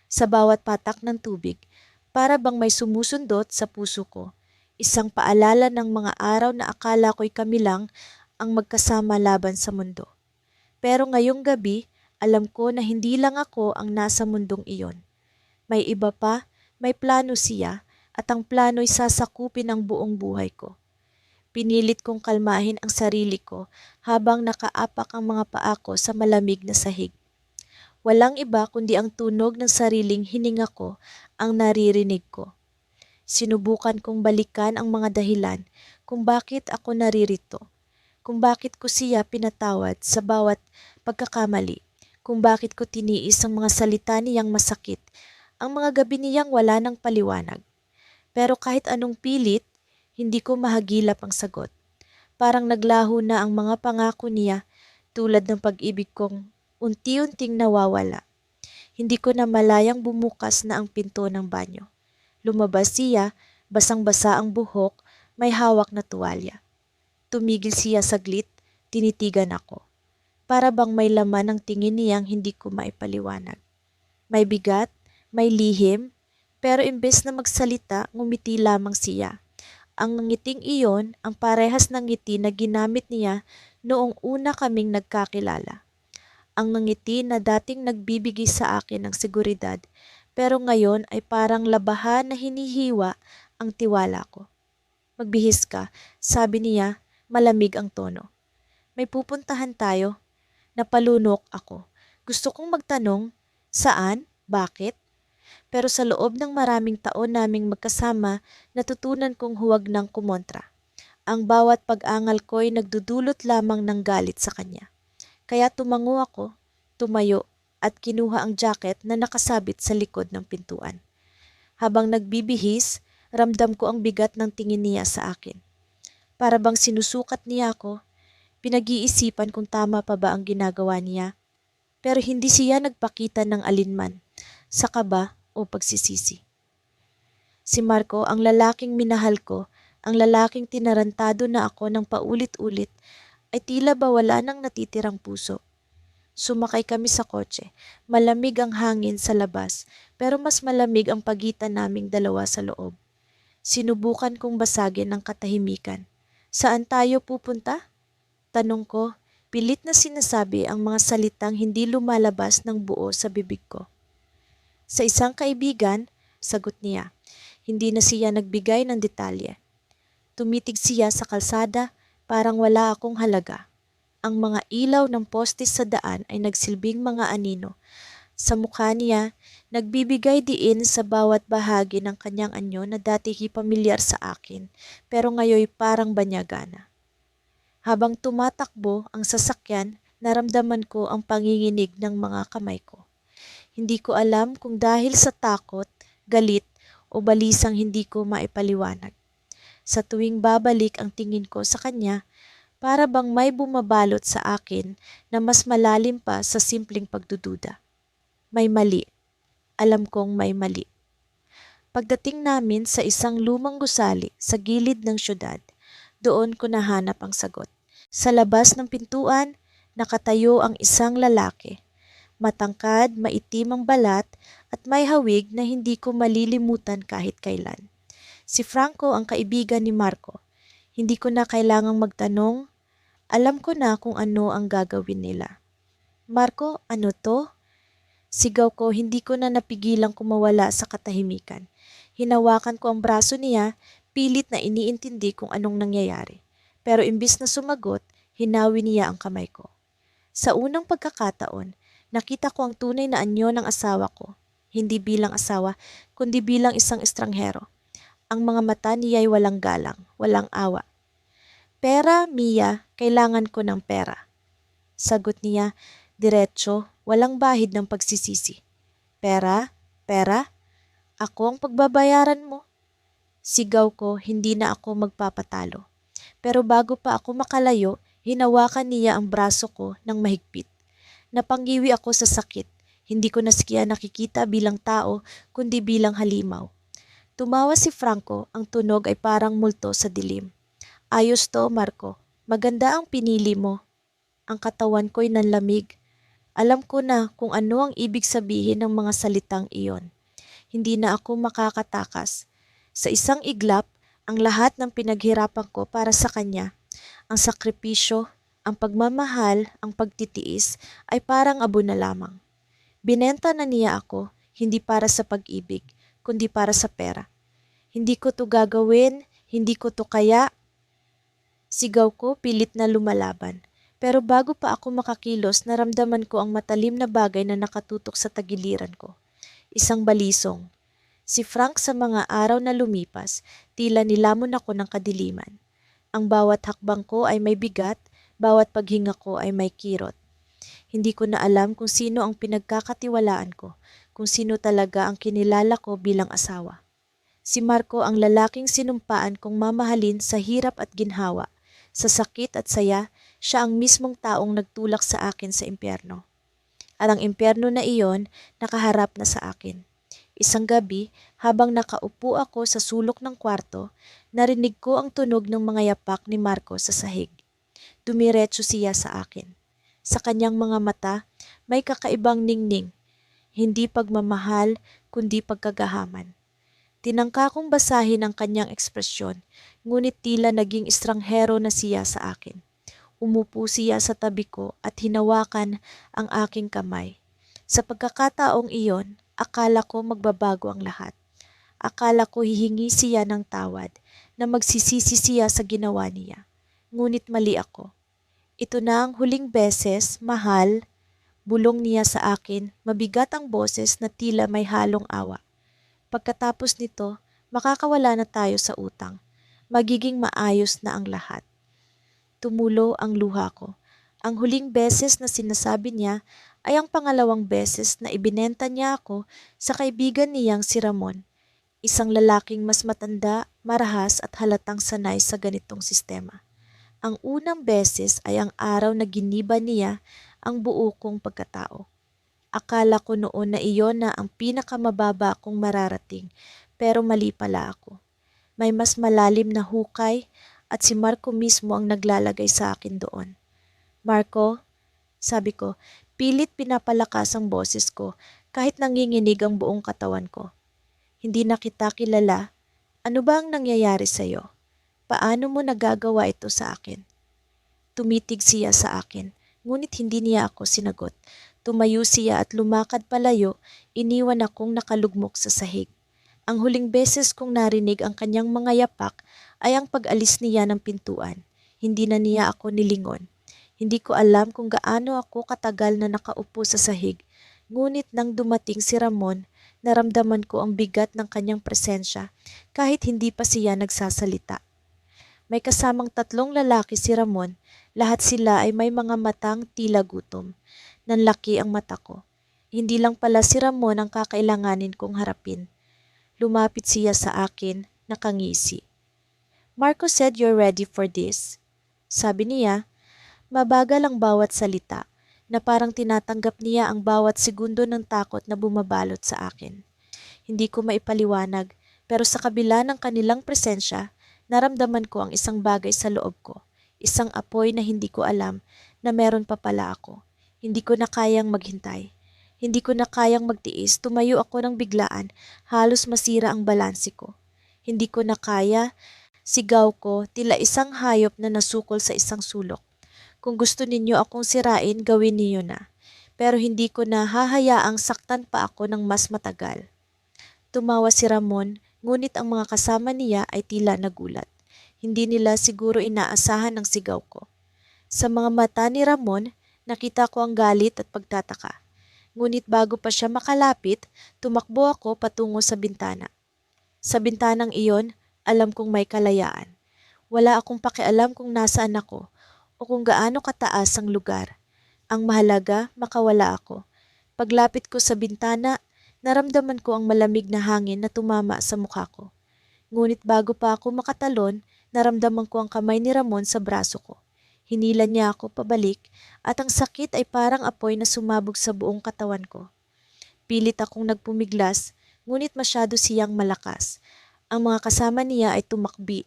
Sa bawat patak ng tubig, para bang may sumusundot sa puso ko, isang paalala ng mga araw na akala ko'y kami lang ang magkasama laban sa mundo. Pero ngayong gabi, alam ko na hindi lang ako ang nasa mundong iyon. May iba pa, may plano siya, at ang plano'y sasakupin ang buong buhay ko. Pinilit kong kalmahin ang sarili ko habang nakaapak ang mga paa ko sa malamig na sahig. Walang iba kundi ang tunog ng sariling hininga ko ang naririnig ko. Sinubukan kong balikan ang mga dahilan kung bakit ako naririto, kung bakit ko siya pinatawad sa bawat pagkakamali, kung bakit ko tiniis ang mga salita niyang masakit, ang mga gabi niyang wala ng paliwanag. Pero kahit anong pilit, hindi ko mahagilap ang sagot. Parang naglaho na ang mga pangako niya tulad ng pag-ibig kong unti-unting nawawala. Hindi ko na malayang bumukas na ang pinto ng banyo. Lumabas siya, basang-basa ang buhok, may hawak na tuwalya. Tumigil siya saglit, tinitigan ako. Para bang may laman ang tingin niyang hindi ko maipaliwanag. May bigat, may lihim, pero imbes na magsalita, ngumiti lamang siya. Ang ngiting iyon ang parehas ng ngiti na ginamit niya noong una kaming nagkakilala. Ang ngiti na dating nagbibigay sa akin ng seguridad, pero ngayon ay parang labahan na hinihiwa ang tiwala ko. Magbihis ka, sabi niya, malamig ang tono. May pupuntahan tayo. Napalunok ako. Gusto kong magtanong, saan? Bakit? Pero sa loob ng maraming taon naming magkasama, natutunan kong huwag nang kumontra. Ang bawat pag-angal ko'y nagdudulot lamang ng galit sa kanya. Kaya tumango ako, tumayo, at kinuha ang jacket na nakasabit sa likod ng pintuan. Habang nagbibihis, ramdam ko ang bigat ng tingin niya sa akin. Para bang sinusukat niya ako, pinag-iisipan kung tama pa ba ang ginagawa niya. Pero hindi siya nagpakita ng alinman, sa kaba o pagsisisi. Si Marco, ang lalaking minahal ko, ang lalaking tinarantado na ako ng paulit-ulit, ay tila ba wala nang natitirang puso. Sumakay kami sa kotse. Malamig ang hangin sa labas, pero mas malamig ang pagitan naming dalawa sa loob. Sinubukan kong basagin ang katahimikan. Saan tayo pupunta? Tanong ko, pilit na sinasabi ang mga salitang hindi lumalabas ng buo sa bibig ko. Sa isang kaibigan, sagot niya. Hindi na siya nagbigay ng detalye. Tumitig siya sa kalsada, parang wala akong halaga. Ang mga ilaw ng postis sa daan ay nagsilbing mga anino. Sa mukha niya, nagbibigay diin sa bawat bahagi ng kanyang anyo na dati pamilyar sa akin, pero ngayon parang banyagana. Habang tumatakbo ang sasakyan, naramdaman ko ang panginginig ng mga kamay ko. Hindi ko alam kung dahil sa takot, galit, o balisang hindi ko maipaliwanag. Sa tuwing babalik ang tingin ko sa kanya, para bang may bumabalot sa akin na mas malalim pa sa simpleng pagdududa. May mali. Alam kong may mali. Pagdating namin sa isang lumang gusali sa gilid ng syudad, doon ko nahanap ang sagot. Sa labas ng pintuan, nakatayo ang isang lalaki. Matangkad, maitim ang balat at may hawig na hindi ko malilimutan kahit kailan. Si Franco ang kaibigan ni Marco. Hindi ko na kailangang magtanong. Alam ko na kung ano ang gagawin nila. Marco, ano to? Sigaw ko, hindi ko na napigilang kumawala sa katahimikan. Hinawakan ko ang braso niya, pilit na iniintindi kung anong nangyayari. Pero imbis na sumagot, hinawi niya ang kamay ko. Sa unang pagkakataon, nakita ko ang tunay na anyo ng asawa ko. Hindi bilang asawa, kundi bilang isang estranghero. Ang mga mata niya ay walang galang, walang awa. Pera, Mia, kailangan ko ng pera. Sagot niya, diretso, walang bahid ng pagsisisi. Pera? Pera? Ako ang pagbabayaran mo. Sigaw ko, hindi na ako magpapatalo. Pero bago pa ako makalayo, hinawakan niya ang braso ko ng mahigpit. Napanggiwi ako sa sakit. Hindi ko na siya nakikita bilang tao, kundi bilang halimaw. Tumawa si Franco, ang tunog ay parang multo sa dilim. Ayos to, Marco. Maganda ang pinili mo. Ang katawan ko'y nanlamig. Alam ko na kung ano ang ibig sabihin ng mga salitang iyon. Hindi na ako makakatakas. Sa isang iglap, ang lahat ng pinaghirapan ko para sa kanya, ang sakripisyo, ang pagmamahal, ang pagtitiis, ay parang abo na lamang. Binenta na niya ako, hindi para sa pag-ibig, kundi para sa pera. Hindi ko to gagawin, hindi ko to kaya. Sigaw ko, pilit na lumalaban. Pero bago pa ako makakilos, naramdaman ko ang matalim na bagay na nakatutok sa tagiliran ko. Isang balisong. Si Frank sa mga araw na lumipas, tila nilamon ako ng kadiliman. Ang bawat hakbang ko ay may bigat, bawat paghinga ko ay may kirot. Hindi ko na alam kung sino ang pinagkakatiwalaan ko, kung sino talaga ang kinilala ko bilang asawa. Si Marco ang lalaking sinumpaan kong mamahalin sa hirap at ginhawa, sa sakit at saya, siya ang mismong taong nagtulak sa akin sa impyerno. At ang impyerno na iyon nakaharap na sa akin. Isang gabi, habang nakaupo ako sa sulok ng kwarto, narinig ko ang tunog ng mga yapak ni Marco sa sahig. Dumiretso siya sa akin. Sa kanyang mga mata, may kakaibang ningning, hindi pagmamahal, kundi pagkagahaman. Tinangka kong basahin ang kanyang ekspresyon, ngunit tila naging estranghero na siya sa akin. Umupo siya sa tabi ko at hinawakan ang aking kamay. Sa pagkakataong iyon, Akala ko magbabago ang lahat. Akala ko hihingi siya ng tawad, na magsisisi siya sa ginawa niya. Ngunit mali ako. Ito na ang huling beses, mahal, bulong niya sa akin, mabigat ang boses na tila may halong awa. Pagkatapos nito, makakawala na tayo sa utang. Magiging maayos na ang lahat. Tumulo ang luha ko. Ang huling beses na sinasabi niya ay ang pangalawang beses na ibinenta niya ako sa kaibigan niyang si Ramon, isang lalaking mas matanda, marahas at halatang sanay sa ganitong sistema. Ang unang beses ay ang araw na giniba niya ang buo kong pagkatao. Akala ko noon na iyon na ang pinakamababa kong mararating, pero mali pala ako. May mas malalim na hukay at si Marco mismo ang naglalagay sa akin doon. Marco, sabi ko, pilit pinapalakas ang boses ko kahit nanginginig ang buong katawan ko. Hindi na kita kilala. Ano ba ang nangyayari sa'yo? Paano mo nagagawa ito sa akin? Tumitig siya sa akin, ngunit hindi niya ako sinagot. Tumayo siya at lumakad palayo, iniwan akong nakalugmok sa sahig. Ang huling beses kong narinig ang kanyang mga yapak ay ang pag-alis niya ng pintuan. Hindi na niya ako nilingon. Hindi ko alam kung gaano ako katagal na nakaupo sa sahig, ngunit nang dumating si Ramon, naramdaman ko ang bigat ng kanyang presensya kahit hindi pa siya nagsasalita. May kasamang tatlong lalaki si Ramon, lahat sila ay may mga matang tila gutom. Nanlaki ang mata ko. Hindi lang pala si Ramon ang kakailanganin kong harapin. Lumapit siya sa akin, nakangisi. Marco said you're ready for this. Sabi niya, mabagal ang bawat salita, na parang tinatanggap niya ang bawat segundo ng takot na bumabalot sa akin. Hindi ko maipaliwanag, pero sa kabila ng kanilang presensya, naramdaman ko ang isang bagay sa loob ko. Isang apoy na hindi ko alam na meron pa pala ako. Hindi ko na kayang maghintay. Hindi ko na kayang magtiis, tumayo ako ng biglaan, halos masira ang balanse ko. Hindi ko na kaya, sigaw ko, tila isang hayop na nasukol sa isang sulok. Kung gusto ninyo akong sirain, gawin niyo na. Pero hindi ko na hahayaang saktan pa ako ng mas matagal. Tumawa si Ramon, ngunit ang mga kasama niya ay tila nagulat. Hindi nila siguro inaasahan ang sigaw ko. Sa mga mata ni Ramon, nakita ko ang galit at pagtataka. Ngunit bago pa siya makalapit, tumakbo ako patungo sa bintana. Sa bintanang iyon, alam kong may kalayaan. Wala akong pakialam kung nasaan ako o kung gaano kataas ang lugar. Ang mahalaga, makawala ako. Paglapit ko sa bintana, naramdaman ko ang malamig na hangin na tumama sa mukha ko. Ngunit bago pa ako makatalon, naramdaman ko ang kamay ni Ramon sa braso ko. Hinila niya ako pabalik at ang sakit ay parang apoy na sumabog sa buong katawan ko. Pilit akong nagpumiglas, ngunit masyado siyang malakas. Ang mga kasama niya ay tumakbi.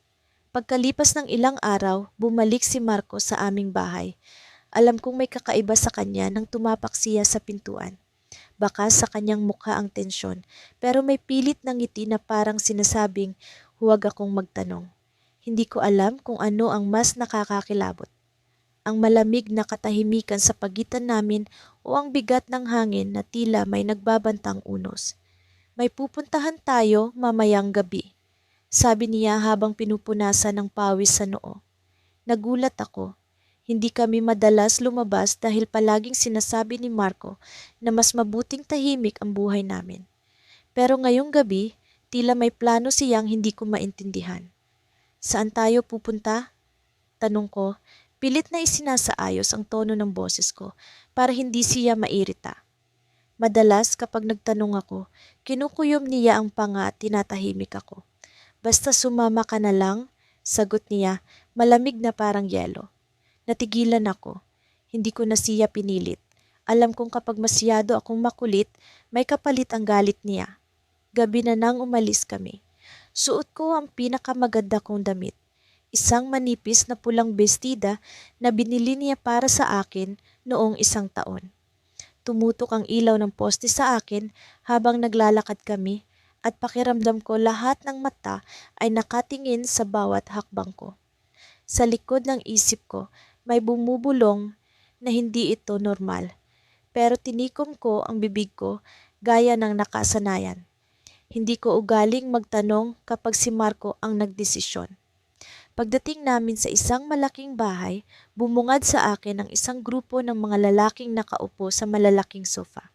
Pagkalipas ng ilang araw, bumalik si Marco sa aming bahay. Alam kong may kakaiba sa kanya nang tumapak siya sa pintuan. Baka sa kanyang mukha ang tensyon, pero may pilit na ngiti na parang sinasabing huwag akong magtanong. Hindi ko alam kung ano ang mas nakakakilabot. Ang malamig na katahimikan sa pagitan namin o ang bigat ng hangin na tila may nagbabantang unos. May pupuntahan tayo mamayang gabi, sabi niya habang pinupunasan ng pawis sa noo. Nagulat ako. Hindi kami madalas lumabas dahil palaging sinasabi ni Marco na mas mabuting tahimik ang buhay namin. Pero ngayong gabi, tila may plano siyang hindi ko maintindihan. Saan tayo pupunta? Tanong ko, pilit na isinasaayos ang tono ng boses ko para hindi siya mairita. Madalas kapag nagtanong ako, kinukuyom niya ang panga at tinatahimik ako. Basta sumama ka na lang, sagot niya, malamig na parang yelo. Natigilan ako. Hindi ko na siya pinilit. Alam kong kapag masyado akong makulit, may kapalit ang galit niya. Gabi na nang umalis kami. Suot ko ang pinakamaganda kong damit. Isang manipis na pulang bestida na binili niya para sa akin noong 1 taon. Tumutok ang ilaw ng poste sa akin habang naglalakad kami at pakiramdam ko lahat ng mata ay nakatingin sa bawat hakbang ko. Sa likod ng isip ko may bumubulong na hindi ito normal. Pero tinikom ko ang bibig ko gaya ng nakasanayan. Hindi ko ugaling magtanong kapag si Marco ang nagdesisyon. Pagdating namin sa isang malaking bahay, bumungad sa akin ang isang grupo ng mga lalaking nakaupo sa malalaking sofa.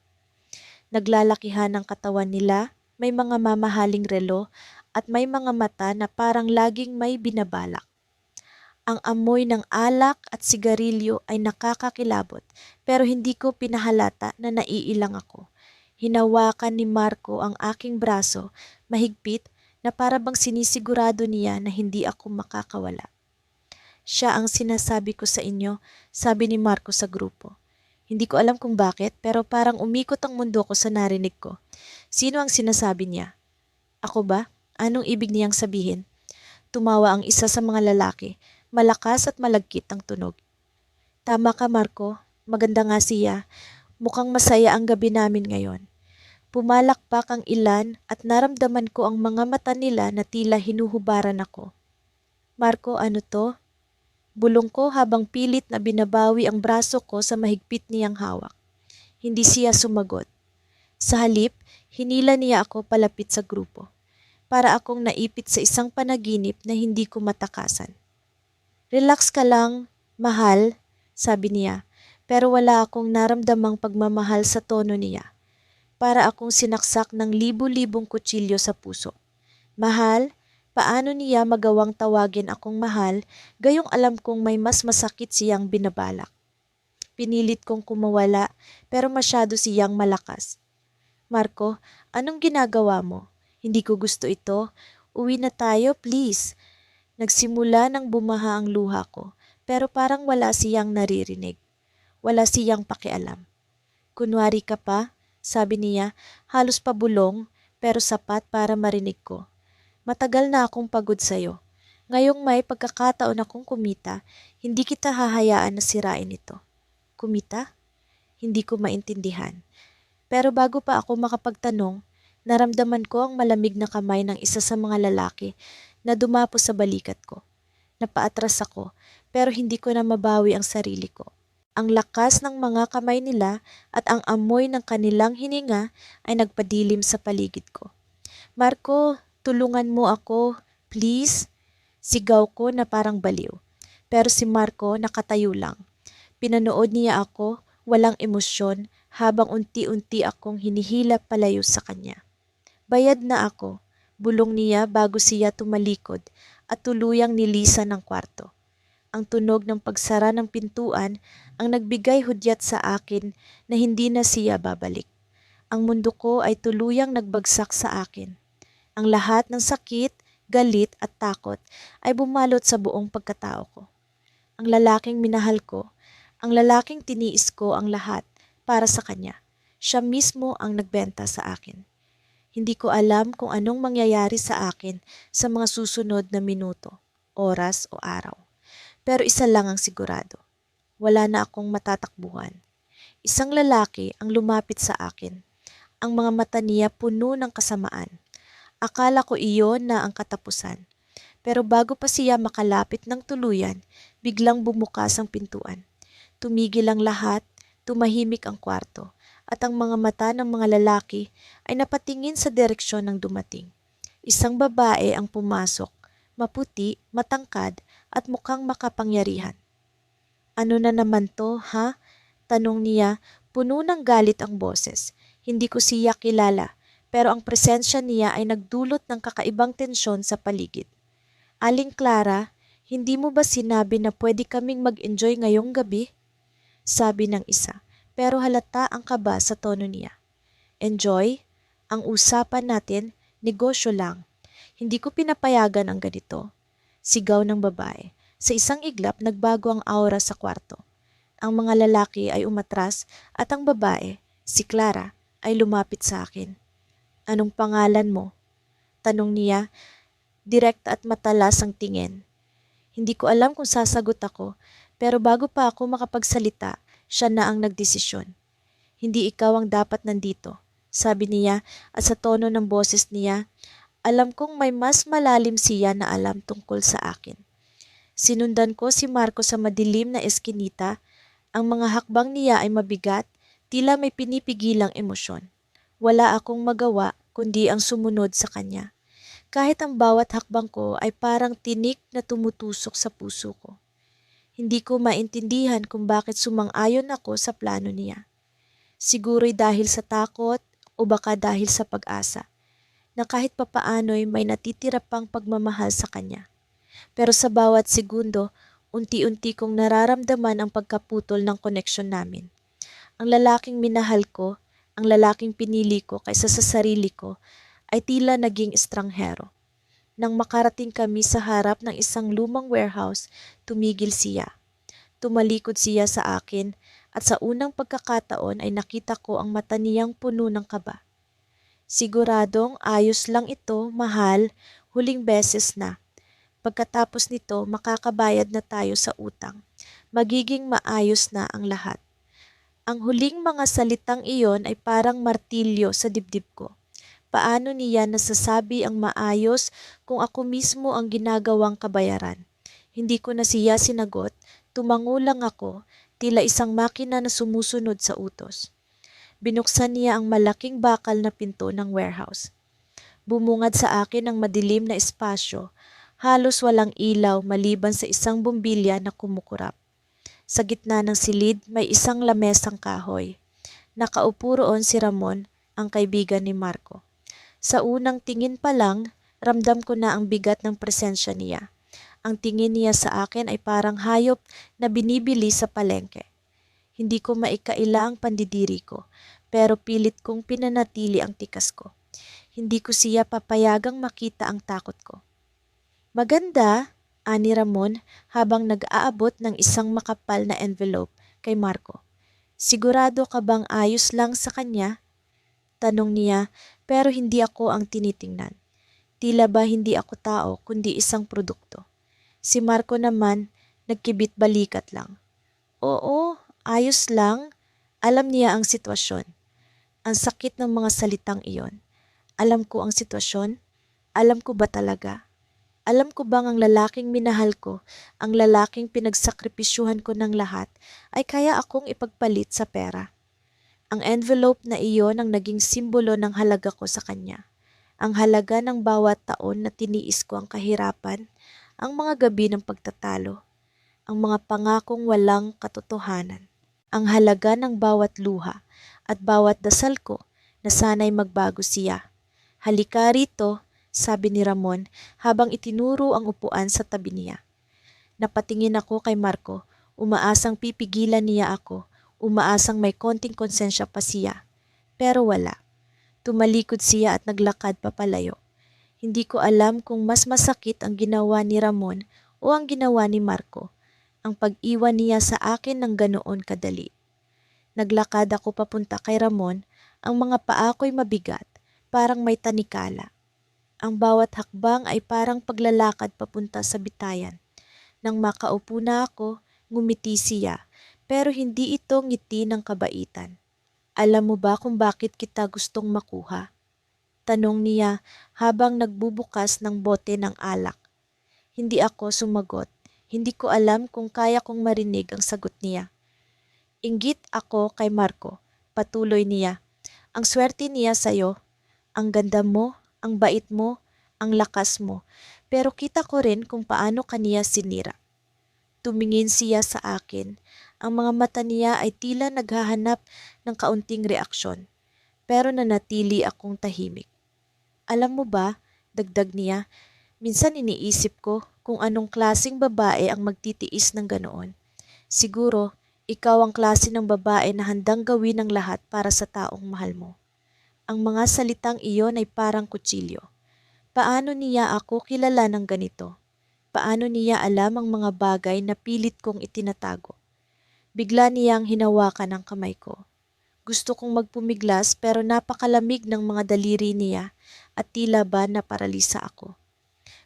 Naglalakihan ang katawan nila, may mga mamahaling relo at may mga mata na parang laging may binabalak. Ang amoy ng alak at sigarilyo ay nakakakilabot pero hindi ko pinahalata na naiilang ako. Hinawakan ni Marco ang aking braso, mahigpit na para bang sinisigurado niya na hindi ako makakawala. Siya ang sinasabi ko sa inyo, sabi ni Marco sa grupo. Hindi ko alam kung bakit pero parang umikot ang mundo ko sa narinig ko. Sino ang sinasabi niya? Ako ba? Anong ibig niyang sabihin? Tumawa ang isa sa mga lalaki. Malakas at malagkit ang tunog. Tama ka, Marco. Maganda nga siya. Mukhang masaya ang gabi namin ngayon. Pumalakpak ang ilan at naramdaman ko ang mga mata nila na tila hinuhubaran ako. Marco, ano to? Bulong ko habang pilit na binabawi ang braso ko sa mahigpit niyang hawak. Hindi siya sumagot. Sa halip, hinila niya ako palapit sa grupo. Para akong naipit sa isang panaginip na hindi ko matakasan. Relax ka lang, mahal, sabi niya, pero wala akong naramdamang pagmamahal sa tono niya. Para akong sinaksak ng libu-libong kutsilyo sa puso. Mahal, paano niya magawang tawagin akong mahal, gayong alam kong may mas masakit siyang binabalak. Pinilit kong kumawala, pero masyado siyang malakas. Marco, anong ginagawa mo? Hindi ko gusto ito. Uwi na tayo, please. Nagsimula nang bumaha ang luha ko, pero parang wala siyang naririnig. Wala siyang pakialam. Kunwari ka pa, sabi niya, halos pabulong, pero sapat para marinig ko. Matagal na akong pagod sa'yo. Ngayong may pagkakataon akong kumita, hindi kita hahayaan na sirain ito. Kumita? Hindi ko maintindihan. Pero bago pa ako makapagtanong, naramdaman ko ang malamig na kamay ng isa sa mga lalaki na dumapo sa balikat ko. Napaatras ako, pero hindi ko na mabawi ang sarili ko. Ang lakas ng mga kamay nila at ang amoy ng kanilang hininga ay nagpadilim sa paligid ko. Marco, tulungan mo ako, please. Sigaw ko na parang baliw. Pero si Marco nakatayo lang. Pinanood niya ako, walang emosyon, habang unti-unti akong hinihila palayo sa kanya. Bayad na ako, bulong niya bago siya tumalikod at tuluyang nilisan ng kwarto. Ang tunog ng pagsara ng pintuan ang nagbigay hudyat sa akin na hindi na siya babalik. Ang mundo ko ay tuluyang nagbagsak sa akin. Ang lahat ng sakit, galit at takot ay bumalot sa buong pagkatao ko. Ang lalaking minahal ko, ang lalaking tiniis ko ang lahat para sa kanya. Siya mismo ang nagbenta sa akin. Hindi ko alam kung anong mangyayari sa akin sa mga susunod na minuto, oras o araw. Pero isa lang ang sigurado. Wala na akong matatakbuhan. Isang lalaki ang lumapit sa akin. Ang mga mata niya puno ng kasamaan. Akala ko iyon na ang katapusan. Pero bago pa siya makalapit ng tuluyan, biglang bumukas ang pintuan. Tumigil ang lahat, tumahimik ang kwarto, at ang mga mata ng mga lalaki ay napatingin sa direksyon ng dumating. Isang babae ang pumasok, maputi, matangkad, at mukhang makapangyarihan. Ano na naman to, ha? Tanong niya, puno ng galit ang boses. Hindi ko siya kilala, pero ang presensya niya ay nagdulot ng kakaibang tensyon sa paligid. Aling Clara, hindi mo ba sinabi na pwede kaming mag-enjoy ngayong gabi? Sabi ng isa, pero halata ang kaba sa tono niya. Enjoy? Ang usapan natin, negosyo lang. Hindi ko pinapayagan ang ganito. Sigaw ng babae. Sa isang iglap, nagbago ang aura sa kwarto. Ang mga lalaki ay umatras at ang babae, si Clara, ay lumapit sa akin. Anong pangalan mo? Tanong niya, direkta at matalas ang tingin. Hindi ko alam kung sasagot ako, pero bago pa ako makapagsalita, siya na ang nagdesisyon. Hindi ikaw ang dapat nandito, sabi niya at sa tono ng boses niya, alam kong may mas malalim siya na alam tungkol sa akin. Sinundan ko si Marco sa madilim na eskinita, ang mga hakbang niya ay mabigat, tila may pinipigilang emosyon. Wala akong magawa kundi ang sumunod sa kanya. Kahit ang bawat hakbang ko ay parang tinik na tumutusok sa puso ko. Hindi ko maintindihan kung bakit sumang-ayon ako sa plano niya. Siguro'y dahil sa takot o baka dahil sa pag-asa na kahit papaano'y may natitira pang pagmamahal sa kanya. Pero sa bawat segundo, unti-unti kong nararamdaman ang pagkaputol ng koneksyon namin. Ang lalaking minahal ko, ang lalaking pinili ko kaysa sa sarili ko, ay tila naging estranghero. Nang makarating kami sa harap ng isang lumang warehouse, tumigil siya. Tumalikod siya sa akin at sa unang pagkakataon ay nakita ko ang mata niyang puno ng kaba. Siguradong ayos lang ito, mahal, huling beses na. Pagkatapos nito, makakabayad na tayo sa utang. Magiging maayos na ang lahat. Ang huling mga salitang iyon ay parang martilyo sa dibdib ko. Paano niya nasasabi ang maayos kung ako mismo ang ginagawang kabayaran? Hindi ko na siya sinagot, tumango lang ako, tila isang makina na sumusunod sa utos. Binuksan niya ang malaking bakal na pinto ng warehouse. Bumungad sa akin ang madilim na espasyo, halos walang ilaw maliban sa isang bumbilya na kumukurap. Sa gitna ng silid may isang lamesang kahoy. Nakaupo roon si Ramon, ang kaibigan ni Marco. Sa unang tingin pa lang, ramdam ko na ang bigat ng presensya niya. Ang tingin niya sa akin ay parang hayop na binibili sa palengke. Hindi ko maikaila ang pandidiri ko, pero pilit kong pinanatili ang tikas ko. Hindi ko siya papayagang makita ang takot ko. Maganda, ani Ramon habang nag-aabot ng isang makapal na envelope kay Marco. Sigurado ka bang ayos lang sa kanya? Tanong niya, pero hindi ako ang tinitingnan. Tila ba hindi ako tao kundi isang produkto. Si Marco naman, nagkibit balikat lang. Oo, ayos lang. Alam niya ang sitwasyon. Ang sakit ng mga salitang iyon. Alam ko ang sitwasyon. Alam ko ba talaga? Alam ko bang ang lalaking minahal ko, ang lalaking pinagsakripisyuhan ko ng lahat, ay kaya akong ipagpalit sa pera? Ang envelope na iyon ang naging simbolo ng halaga ko sa kanya. Ang halaga ng bawat taon na tiniis ko ang kahirapan, ang mga gabi ng pagtatalo, ang mga pangakong walang katotohanan. Ang halaga ng bawat luha at bawat dasal ko na sana'y magbago siya. Halika rito, sabi ni Ramon habang itinuro ang upuan sa tabi niya. Napatingin ako kay Marco, umaasang pipigilan niya ako, umaasang may konting konsensya pa siya. Pero wala. Tumalikod siya at naglakad papalayo. Hindi ko alam kung mas masakit ang ginawa ni Ramon o ang ginawa ni Marco, ang pag-iwan niya sa akin ng ganoon kadali. Naglakad ako papunta kay Ramon, ang mga paa ko'y mabigat, parang may tanikala. Ang bawat hakbang ay parang paglalakad papunta sa bitayan. Nang makaupo na ako, ngumiti siya, pero hindi ito ngiti ng kabaitan. Alam mo ba kung bakit kita gustong makuha? Tanong niya habang nagbubukas ng bote ng alak. Hindi ako sumagot. Hindi ko alam kung kaya kong marinig ang sagot niya. Inggit ako kay Marco. Patuloy niya. Ang swerte niya sa'yo. Ang ganda mo, ang bait mo, ang lakas mo. Pero kita ko rin kung paano kaniya sinira. Tumingin siya sa akin. Ang mga mata niya ay tila naghahanap ng kaunting reaksyon. Pero nanatili akong tahimik. Alam mo ba, dagdag niya, minsan iniisip ko kung anong klaseng babae ang magtitiis ng ganoon. Siguro, ikaw ang klase ng babae na handang gawin ang lahat para sa taong mahal mo. Ang mga salitang iyon ay parang kutsilyo. Paano niya ako kilala ng ganito? Paano niya alam ang mga bagay na pilit kong itinatago? Bigla niyang hinawakan ang kamay ko. Gusto kong magpumiglas pero napakalamig ng mga daliri niya at tila ba naparalisa ako.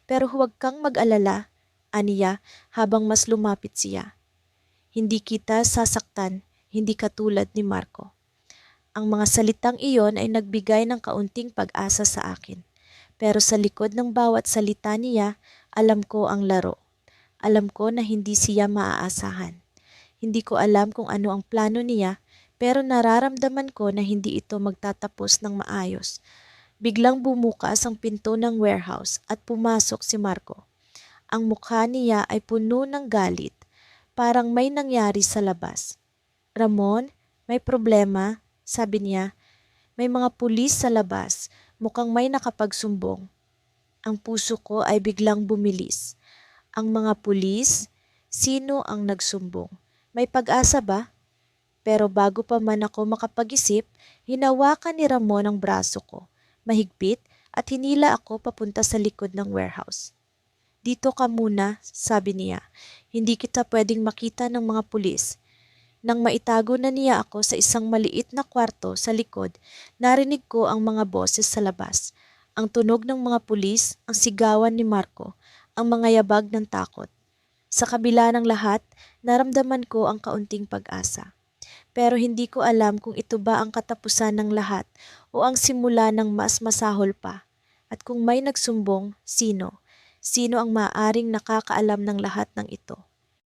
Pero huwag kang mag-alala, aniya habang mas lumapit siya. Hindi kita sasaktan, hindi katulad ni Marco. Ang mga salitang iyon ay nagbigay ng kaunting pag-asa sa akin. Pero sa likod ng bawat salita niya, alam ko ang laro. Alam ko na hindi siya maaasahan. Hindi ko alam kung ano ang plano niya, Pero nararamdaman ko na hindi ito magtatapos ng maayos. Biglang bumukas ang pinto ng warehouse at pumasok si Marco. Ang mukha niya ay puno ng galit, parang may nangyari sa labas. "Ramon, may problema," sabi niya. "May mga pulis sa labas, mukhang may nakapagsumbong." Ang puso ko ay biglang bumilis. Ang mga pulis? Sino ang nagsumbong? May pag-asa ba? Pero bago pa man ako makapag-isip, hinawakan ni Ramon ang braso ko, mahigpit, at hinila ako papunta sa likod ng warehouse. "Dito ka muna," sabi niya. "Hindi kita pwedeng makita ng mga pulis." Nang maitago na niya ako sa isang maliit na kwarto sa likod, narinig ko ang mga boses sa labas. Ang tunog ng mga pulis, ang sigawan ni Marco, ang mga yabag ng takot. Sa kabila ng lahat, naramdaman ko ang kaunting pag-asa. Pero hindi ko alam kung ito ba ang katapusan ng lahat o ang simula ng mas masahol pa. At kung may nagsumbong, sino? Sino ang maaaring nakakaalam ng lahat ng ito?